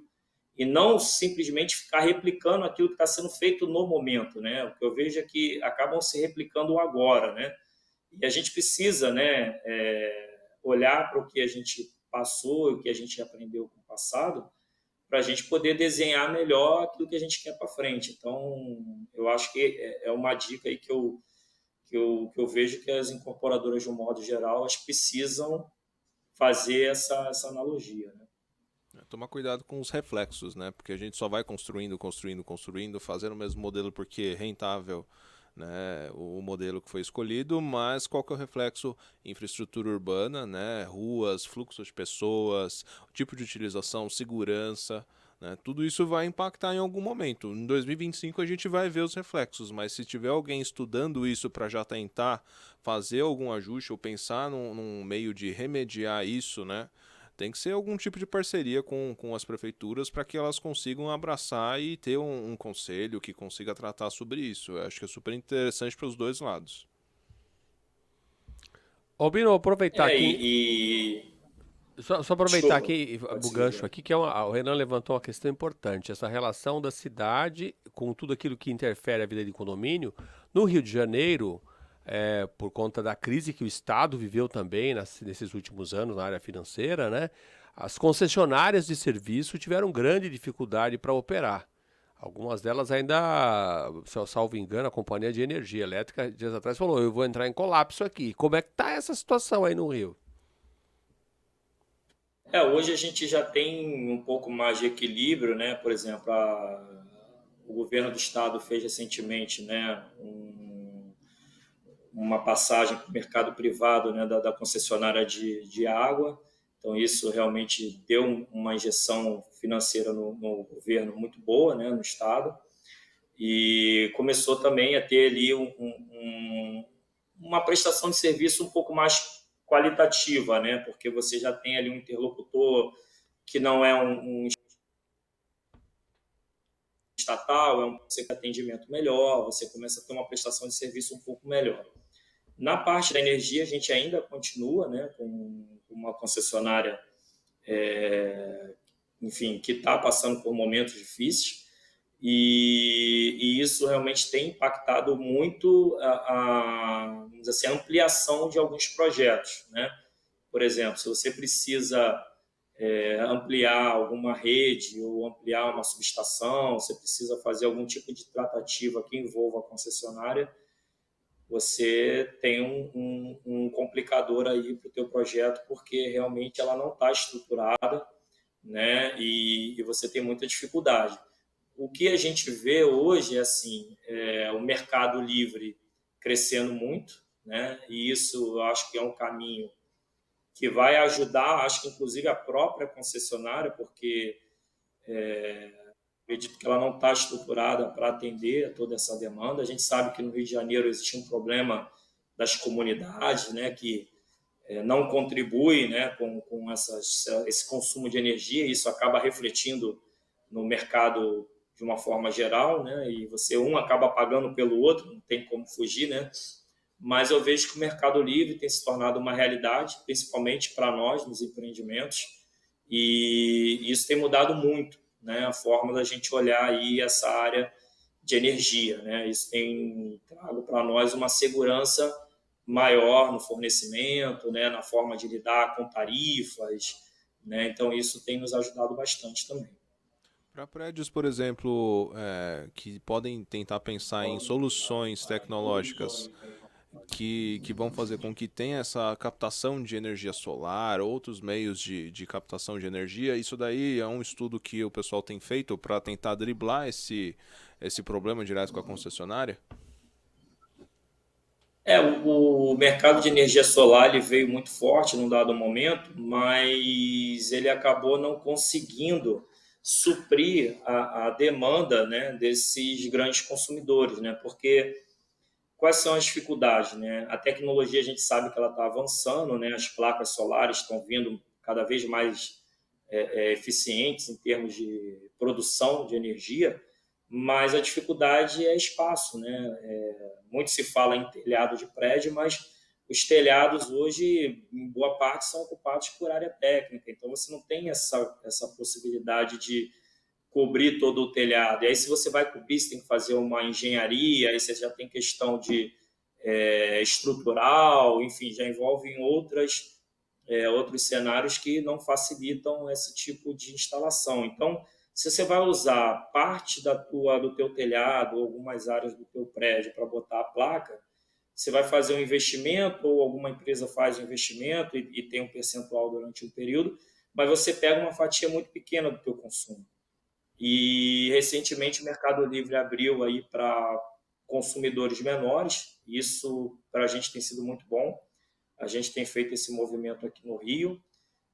e não simplesmente ficar replicando aquilo que está sendo feito no momento, né? O que eu vejo é que acabam se replicando o agora, né? E a gente precisa, né, olhar para o que a gente passou e o que a gente aprendeu com o passado para a gente poder desenhar melhor aquilo que a gente quer para frente. Então, eu acho que é uma dica aí que eu vejo que as incorporadoras, de um modo geral, elas precisam fazer essa analogia, né? Tomar cuidado com os reflexos, né? Porque a gente só vai construindo, fazendo o mesmo modelo porque é rentável, né? O modelo que foi escolhido, mas qual que é o reflexo? Infraestrutura urbana, né? Ruas, fluxo de pessoas, tipo de utilização, segurança, né? Tudo isso vai impactar em algum momento. Em 2025 a gente vai ver os reflexos, mas se tiver alguém estudando isso para já tentar fazer algum ajuste ou pensar num meio de remediar isso, né? Tem que ser algum tipo de parceria com as prefeituras para que elas consigam abraçar e ter um conselho que consiga tratar sobre isso. Eu acho que é super interessante para os dois lados. Albino, vou aproveitar É, aqui, e, só aproveitar desculpa, aqui pode o seguir, gancho Jean. aqui, que o Renan levantou uma questão importante, essa relação da cidade com tudo aquilo que interfere a vida de condomínio. No Rio de Janeiro, por conta da crise que o Estado viveu também nesses últimos anos na área financeira, né? As concessionárias de serviço tiveram grande dificuldade para operar. Algumas delas ainda, se eu salvo engano, a Companhia de Energia Elétrica, dias atrás, falou: eu vou entrar em colapso aqui. Como é que está essa situação aí no Rio? Hoje a gente já tem um pouco mais de equilíbrio, né? Por exemplo, o governo do estado fez recentemente, né, uma passagem para o mercado privado, né, da concessionária de água. Então, isso realmente deu uma injeção financeira no governo muito boa, né, no estado. E começou também a ter ali uma prestação de serviço um pouco mais qualitativa, né, porque você já tem ali um interlocutor que não é um estatal, é um atendimento melhor, você começa a ter uma prestação de serviço um pouco melhor. Na parte da energia, a gente ainda continua, né, com uma concessionária, enfim, que está passando por momentos difíceis, e isso realmente tem impactado muito vamos dizer assim, a ampliação de alguns projetos, né? Por exemplo, se você precisa ampliar alguma rede ou ampliar uma subestação, você precisa fazer algum tipo de tratativa que envolva a concessionária, você tem um complicador aí para o teu projeto, porque realmente ela não está estruturada, né? E você tem muita dificuldade. O que a gente vê hoje é assim, o mercado livre crescendo muito, né? E isso eu acho que é um caminho que vai ajudar, acho que inclusive a própria concessionária, porque acredito que ela não está estruturada para atender a toda essa demanda. A gente sabe que no Rio de Janeiro existe um problema das comunidades, né, que não contribui, né, com esse consumo de energia, e isso acaba refletindo no mercado de uma forma geral, né, e um acaba pagando pelo outro, não tem como fugir, né, mas eu vejo que o Mercado Livre tem se tornado uma realidade, principalmente para nós, nos empreendimentos, e isso tem mudado muito, né, a forma da gente olhar aí essa área de energia, né? Isso tem trago para nós uma segurança maior no fornecimento, né, na forma de lidar com tarifas, né? Então isso tem nos ajudado bastante também. Para prédios, por exemplo, que podem tentar pensar em soluções tecnológicas que vão fazer com que tenha essa captação de energia solar, outros meios de captação de energia, isso daí é um estudo que o pessoal tem feito para tentar driblar esse problema direto com a concessionária? O mercado de energia solar ele veio muito forte num dado momento, mas ele acabou não conseguindo suprir a demanda, né, desses grandes consumidores, né? Porque quais são as dificuldades, né? A tecnologia a gente sabe que ela está avançando, né? As placas solares estão vindo cada vez mais eficientes em termos de produção de energia, mas a dificuldade é espaço, né? Muito se fala em telhado de prédio, mas os telhados hoje, em boa parte, são ocupados por área técnica, então você não tem essa possibilidade de cobrir todo o telhado. E aí, se você vai cobrir, você tem que fazer uma engenharia, aí você já tem questão de estrutural, enfim, já envolve em outros cenários que não facilitam esse tipo de instalação. Então, se você vai usar parte do teu telhado ou algumas áreas do teu prédio para botar a placa, você vai fazer um investimento ou alguma empresa faz um investimento e tem um percentual durante um período, mas você pega uma fatia muito pequena do teu consumo. E recentemente o Mercado Livre abriu aí para consumidores menores. Isso para a gente tem sido muito bom. A gente tem feito esse movimento aqui no Rio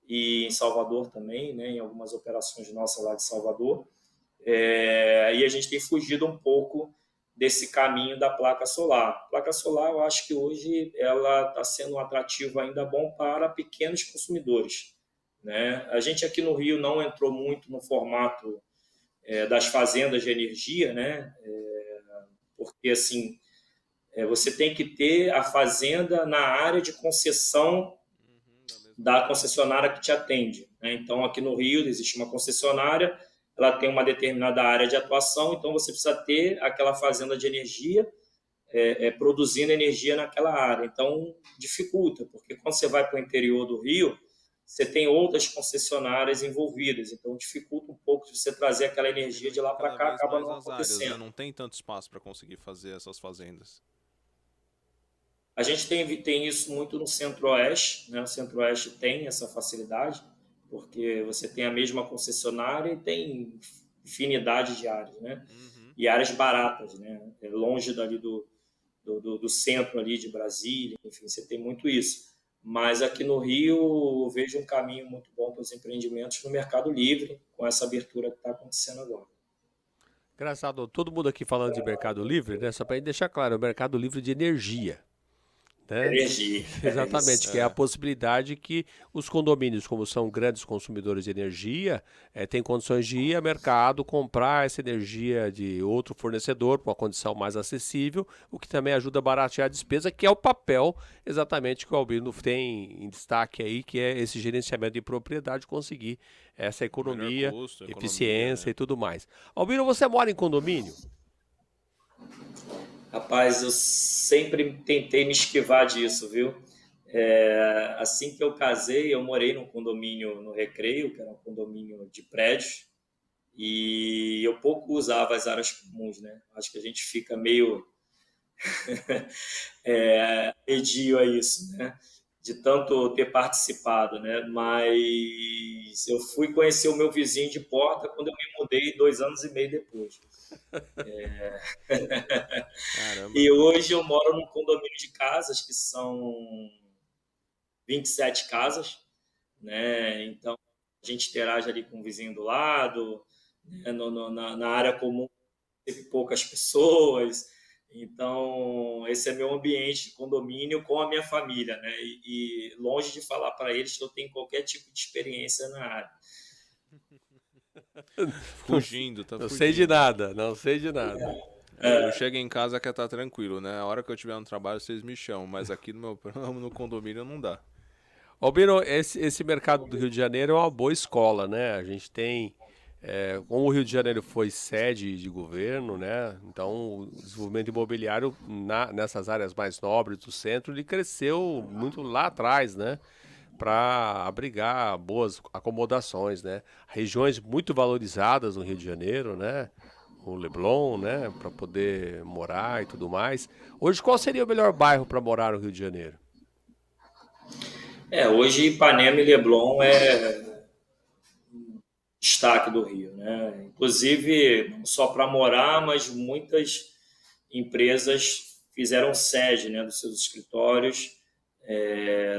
e em Salvador também, né, em algumas operações nossas lá de Salvador. E a gente tem fugido um pouco desse caminho da placa solar. A placa solar, eu acho que hoje ela está sendo um atrativo ainda bom para pequenos consumidores, né? A gente aqui no Rio não entrou muito no formato das fazendas de energia, né? Porque assim você tem que ter a fazenda na área de concessão da concessionária que te atende, né? Então aqui no Rio existe uma concessionária, ela tem uma determinada área de atuação, então você precisa ter aquela fazenda de energia produzindo energia naquela área. Então dificulta, porque quando você vai para o interior do Rio, você tem outras concessionárias envolvidas, então dificulta um pouco de você trazer aquela energia de lá para Cada cá, vez acaba mais não nas áreas, né? acontecendo. Não tem tanto espaço para conseguir fazer essas fazendas. A gente tem isso muito no Centro-Oeste, né? O Centro-Oeste tem essa facilidade, porque você tem a mesma concessionária e tem infinidade de áreas, né? Uhum. E áreas baratas, né? Longe dali do centro ali de Brasília, enfim, você tem muito isso. Mas aqui no Rio eu vejo um caminho muito bom para os empreendimentos no Mercado Livre, com essa abertura que está acontecendo agora. Engraçado, todo mundo aqui falando de Mercado Livre, né? Só para gente deixar claro, é o Mercado Livre de energia, né? Energia, é Exatamente, isso. que é a possibilidade que os condomínios, como são grandes consumidores de energia, têm condições de ir ao mercado, comprar essa energia de outro fornecedor com uma condição mais acessível, o que também ajuda a baratear a despesa, que é o papel exatamente que o Albino tem em destaque aí, que é esse gerenciamento de propriedade, conseguir essa Melhor economia, custo, economia, eficiência né? e tudo mais. Albino, você mora em condomínio? Rapaz, eu sempre tentei me esquivar disso, viu? Assim que eu casei, eu morei num condomínio no Recreio, que era um condomínio de prédios, e eu pouco usava as áreas comuns, né? Acho que a gente fica meio medio a isso, né? De tanto ter participado, né? Mas eu fui conhecer o meu vizinho de porta quando eu me mudei 2 anos e meio depois. Caramba. E hoje eu moro num condomínio de casas que são 27 casas, né? Então a gente interage ali com o vizinho do lado, né? Na área comum teve poucas pessoas. Então, esse é meu ambiente de condomínio com a minha família, né? E longe de falar para eles que eu tenho qualquer tipo de experiência na área. Fugindo, tá Não sei de fugindo. nada, não sei de nada. Eu chego em casa quer estar tranquilo, né? A hora que eu tiver no trabalho, vocês me chamam, mas aqui no meu no condomínio não dá. Albino, esse mercado do Rio de Janeiro é uma boa escola, né? A gente tem, como o Rio de Janeiro foi sede de governo, né? Então o desenvolvimento imobiliário nessas áreas mais nobres do centro, ele cresceu muito lá atrás, né? Para abrigar boas acomodações, né? Regiões muito valorizadas no Rio de Janeiro, né? O Leblon, né? Para poder morar e tudo mais. Hoje, qual seria o melhor bairro para morar no Rio de Janeiro? Hoje Ipanema e Leblon é destaque do Rio, né? Inclusive, não só para morar, mas muitas empresas fizeram sede, né, dos seus escritórios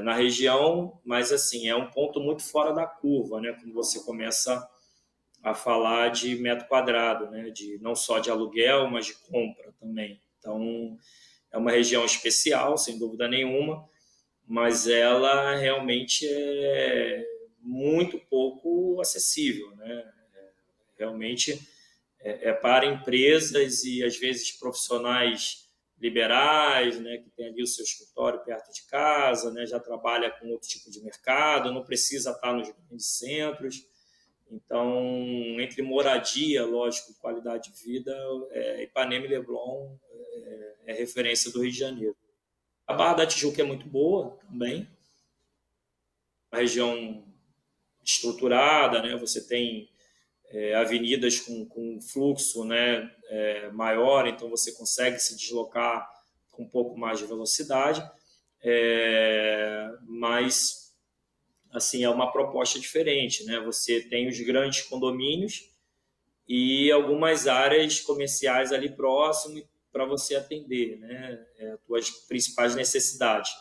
na região, mas assim, é um ponto muito fora da curva, né, quando você começa a falar de metro quadrado, né, de não só de aluguel, mas de compra também. Então, é uma região especial, sem dúvida nenhuma, mas ela realmente é muito pouco acessível, né? Realmente para empresas e às vezes profissionais liberais, né, que tem ali o seu escritório perto de casa, né, já trabalha com outro tipo de mercado, não precisa estar nos grandes centros. Então, entre moradia, lógico, qualidade de vida, Ipanema e Leblon é referência do Rio de Janeiro. A Barra da Tijuca é muito boa também, uma região estruturada, né? Você tem avenidas com fluxo, né, maior, então você consegue se deslocar com um pouco mais de velocidade, mas assim é uma proposta diferente, né? Você tem os grandes condomínios e algumas áreas comerciais ali próximo para você atender, né, as suas principais necessidades.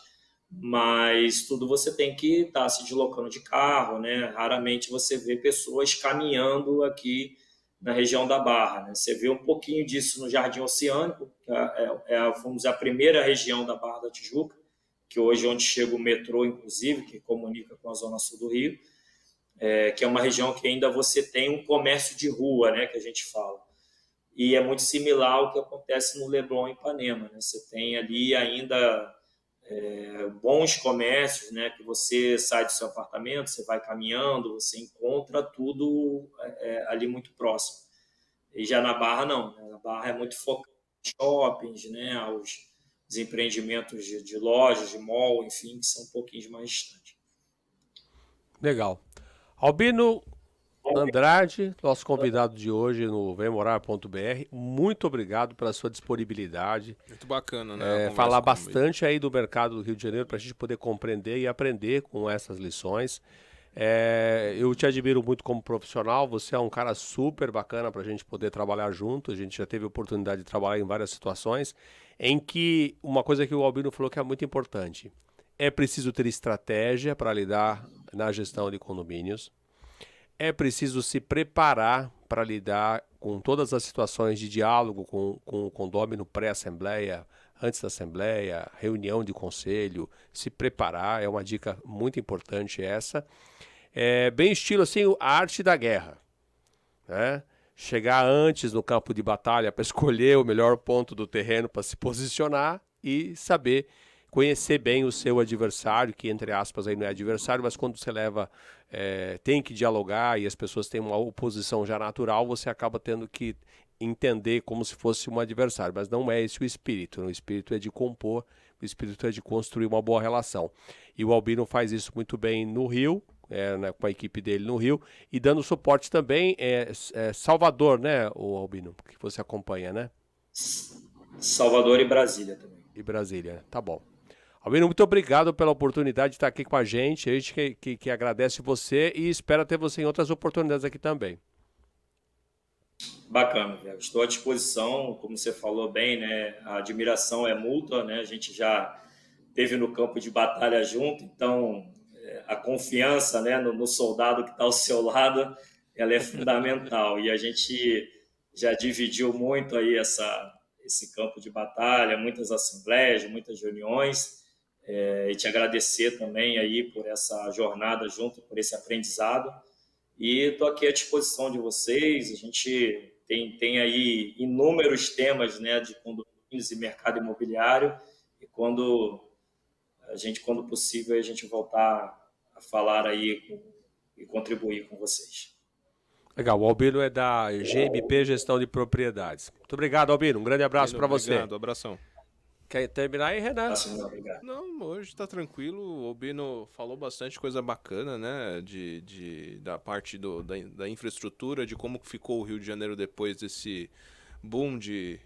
Mas tudo você tem que estar se deslocando de carro, né? Raramente você vê pessoas caminhando aqui na região da Barra, né? Você vê um pouquinho disso no Jardim Oceânico, que vamos dizer, a primeira região da Barra da Tijuca, que hoje é onde chega o metrô, inclusive, que comunica com a zona sul do Rio, que é uma região que ainda você tem um comércio de rua, né, que a gente fala. E é muito similar ao que acontece no Leblon e Ipanema, né? Você tem ali ainda bons comércios, né, que você sai do seu apartamento, você vai caminhando, você encontra tudo ali muito próximo. E já na Barra, não. Né? Na Barra é muito focado em shoppings, né, os empreendimentos de lojas, de mall, enfim, que são um pouquinho mais distantes. Legal. Albino Andrade, nosso convidado de hoje no vemmorar.br, muito obrigado pela sua disponibilidade. Muito bacana, né? A conversa Falar com o Albino. bastante aí do mercado do Rio de Janeiro para a gente poder compreender e aprender com essas lições. Eu te admiro muito como profissional, você é um cara super bacana para a gente poder trabalhar junto. A gente já teve oportunidade de trabalhar em várias situações em que uma coisa que o Albino falou que é muito importante: é preciso ter estratégia para lidar na gestão de condomínios. É preciso se preparar para lidar com todas as situações de diálogo com o condômino pré-assembleia, antes da assembleia, reunião de conselho, se preparar, é uma dica muito importante essa. É bem estilo assim, a arte da guerra, né? Chegar antes no campo de batalha para escolher o melhor ponto do terreno para se posicionar e saber conhecer bem o seu adversário, que entre aspas aí não é adversário, mas quando você tem que dialogar e as pessoas têm uma oposição já natural, você acaba tendo que entender como se fosse um adversário, mas não é esse o espírito. O espírito é de compor, o espírito é de construir uma boa relação. E o Albino faz isso muito bem no Rio, com a equipe dele no Rio, e dando suporte também Salvador, né, o Albino, que você acompanha, né? Salvador e Brasília também. E Brasília, tá bom. Albino, muito obrigado pela oportunidade de estar aqui com a gente que agradece você e espera ter você em outras oportunidades aqui também. Bacana, Diego. Estou à disposição, como você falou bem, né? A admiração é mútua, né? A gente já teve no campo de batalha junto, então a confiança, né, no soldado que está ao seu lado, ela é fundamental. E a gente já dividiu muito aí esse campo de batalha, muitas assembleias, muitas reuniões, e te agradecer também aí por essa jornada junto, por esse aprendizado. E estou aqui à disposição de vocês. A gente tem aí inúmeros temas, né, de condomínios e mercado imobiliário. E quando possível, a gente voltar a falar aí e contribuir com vocês. Legal, o Albino é da GMP Gestão de Propriedades. Muito obrigado, Albino. Um grande abraço para você. Obrigado, abração. Quer terminar aí, Renan? Obrigado. Não, hoje tá tranquilo. O Albino falou bastante coisa bacana, né? Da parte da infraestrutura, de como ficou o Rio de Janeiro depois desse boom de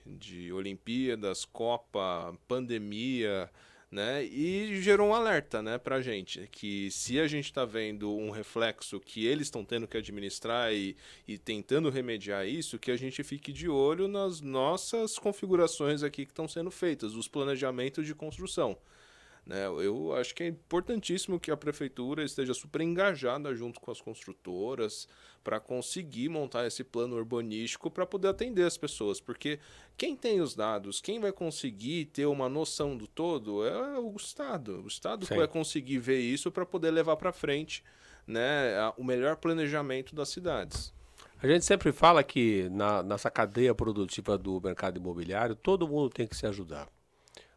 Olimpíadas, Copa, pandemia, né? E gerou um alerta, né, pra gente, que se a gente tá vendo um reflexo que eles estão tendo que administrar e tentando remediar isso, que a gente fique de olho nas nossas configurações aqui que estão sendo feitas, os planejamentos de construção. Né? Eu acho que é importantíssimo que a prefeitura esteja super engajada junto com as construtoras para conseguir montar esse plano urbanístico para poder atender as pessoas, porque quem tem os dados, quem vai conseguir ter uma noção do todo é o Estado. O Estado que vai conseguir ver isso para poder levar para frente, né, o melhor planejamento das cidades. A gente sempre fala que nessa cadeia produtiva do mercado imobiliário, todo mundo tem que se ajudar.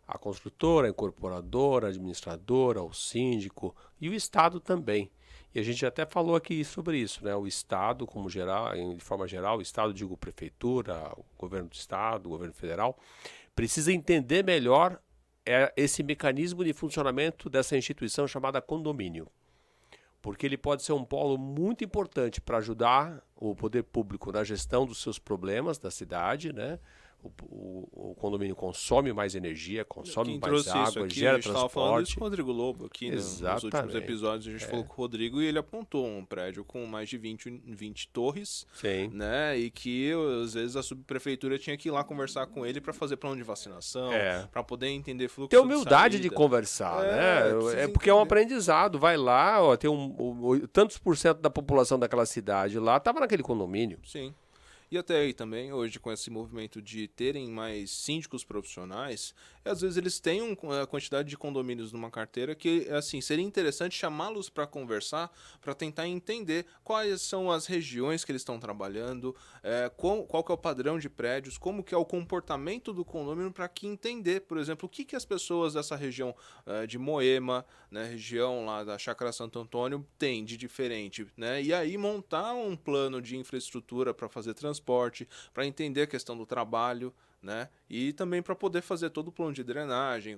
A construtora, a incorporadora, a administradora, o síndico e o Estado também. E a gente até falou aqui sobre isso, né? O Estado, como geral, de forma geral, o Estado, digo prefeitura, o governo do Estado, o governo federal, precisa entender melhor esse mecanismo de funcionamento dessa instituição chamada condomínio. Porque ele pode ser um polo muito importante para ajudar o poder público na gestão dos seus problemas da cidade, né? O condomínio consome mais energia, consome mais água, aqui, gera a gente estava falando isso transporte. com o Rodrigo Lobo aqui nos últimos episódios. A gente falou com o Rodrigo e ele apontou um prédio com mais de 20 torres. Sim. Né? E que às vezes a subprefeitura tinha que ir lá conversar com ele para fazer plano de vacinação, para poder entender fluxo ter humildade de conversar, né? É porque é um aprendizado. Vai lá, ó, tem tantos por cento da população daquela cidade lá estava naquele condomínio. Sim. E até aí também, hoje, com esse movimento de terem mais síndicos profissionais, às vezes eles têm uma quantidade de condomínios numa carteira que, assim, seria interessante chamá-los para conversar, para tentar entender quais são as regiões que eles estão trabalhando, qual que é o padrão de prédios, como que é o comportamento do condomínio, para que entender, por exemplo, o que as pessoas dessa região de Moema, né, região lá da Chácara Santo Antônio, têm de diferente, né? E aí montar um plano de infraestrutura para fazer transporte, para entender a questão do trabalho, né? E também para poder fazer todo o plano de drenagem,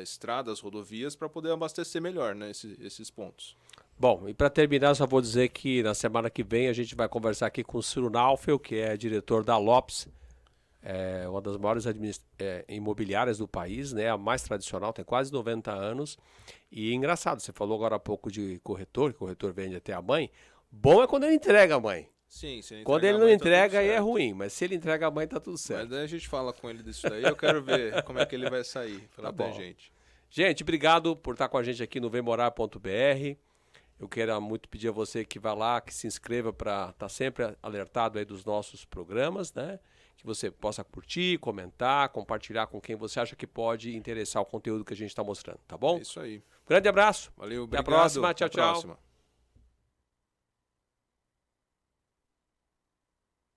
estradas, rodovias, para poder abastecer melhor, né, esses pontos. Bom, e para terminar, só vou dizer que na semana que vem a gente vai conversar aqui com o Ciro Naufel, que é diretor da Lopes, uma das maiores imobiliárias do país, né? A mais tradicional, tem quase 90 anos. E engraçado, você falou agora há pouco de corretor, que o corretor vende até a mãe. Bom é quando ele entrega a mãe. Sim, se ele Quando entregar ele a não mãe, tá tudo entrega, aí é certo. ruim, mas se ele entrega a mãe, tá tudo Mas certo. daí a gente fala com ele disso daí, eu quero ver como é que ele vai sair pela Tá bom. tangente. Gente, obrigado por estar com a gente aqui no vemmorar.br. Eu quero muito pedir a você que vá lá, que se inscreva para estar sempre alertado aí dos nossos programas, né? Que você possa curtir, comentar, compartilhar com quem você acha que pode interessar o conteúdo que a gente está mostrando, tá bom? É isso aí. Grande abraço. Valeu, Até obrigado. a próxima. Tchau, Até a tchau. próxima.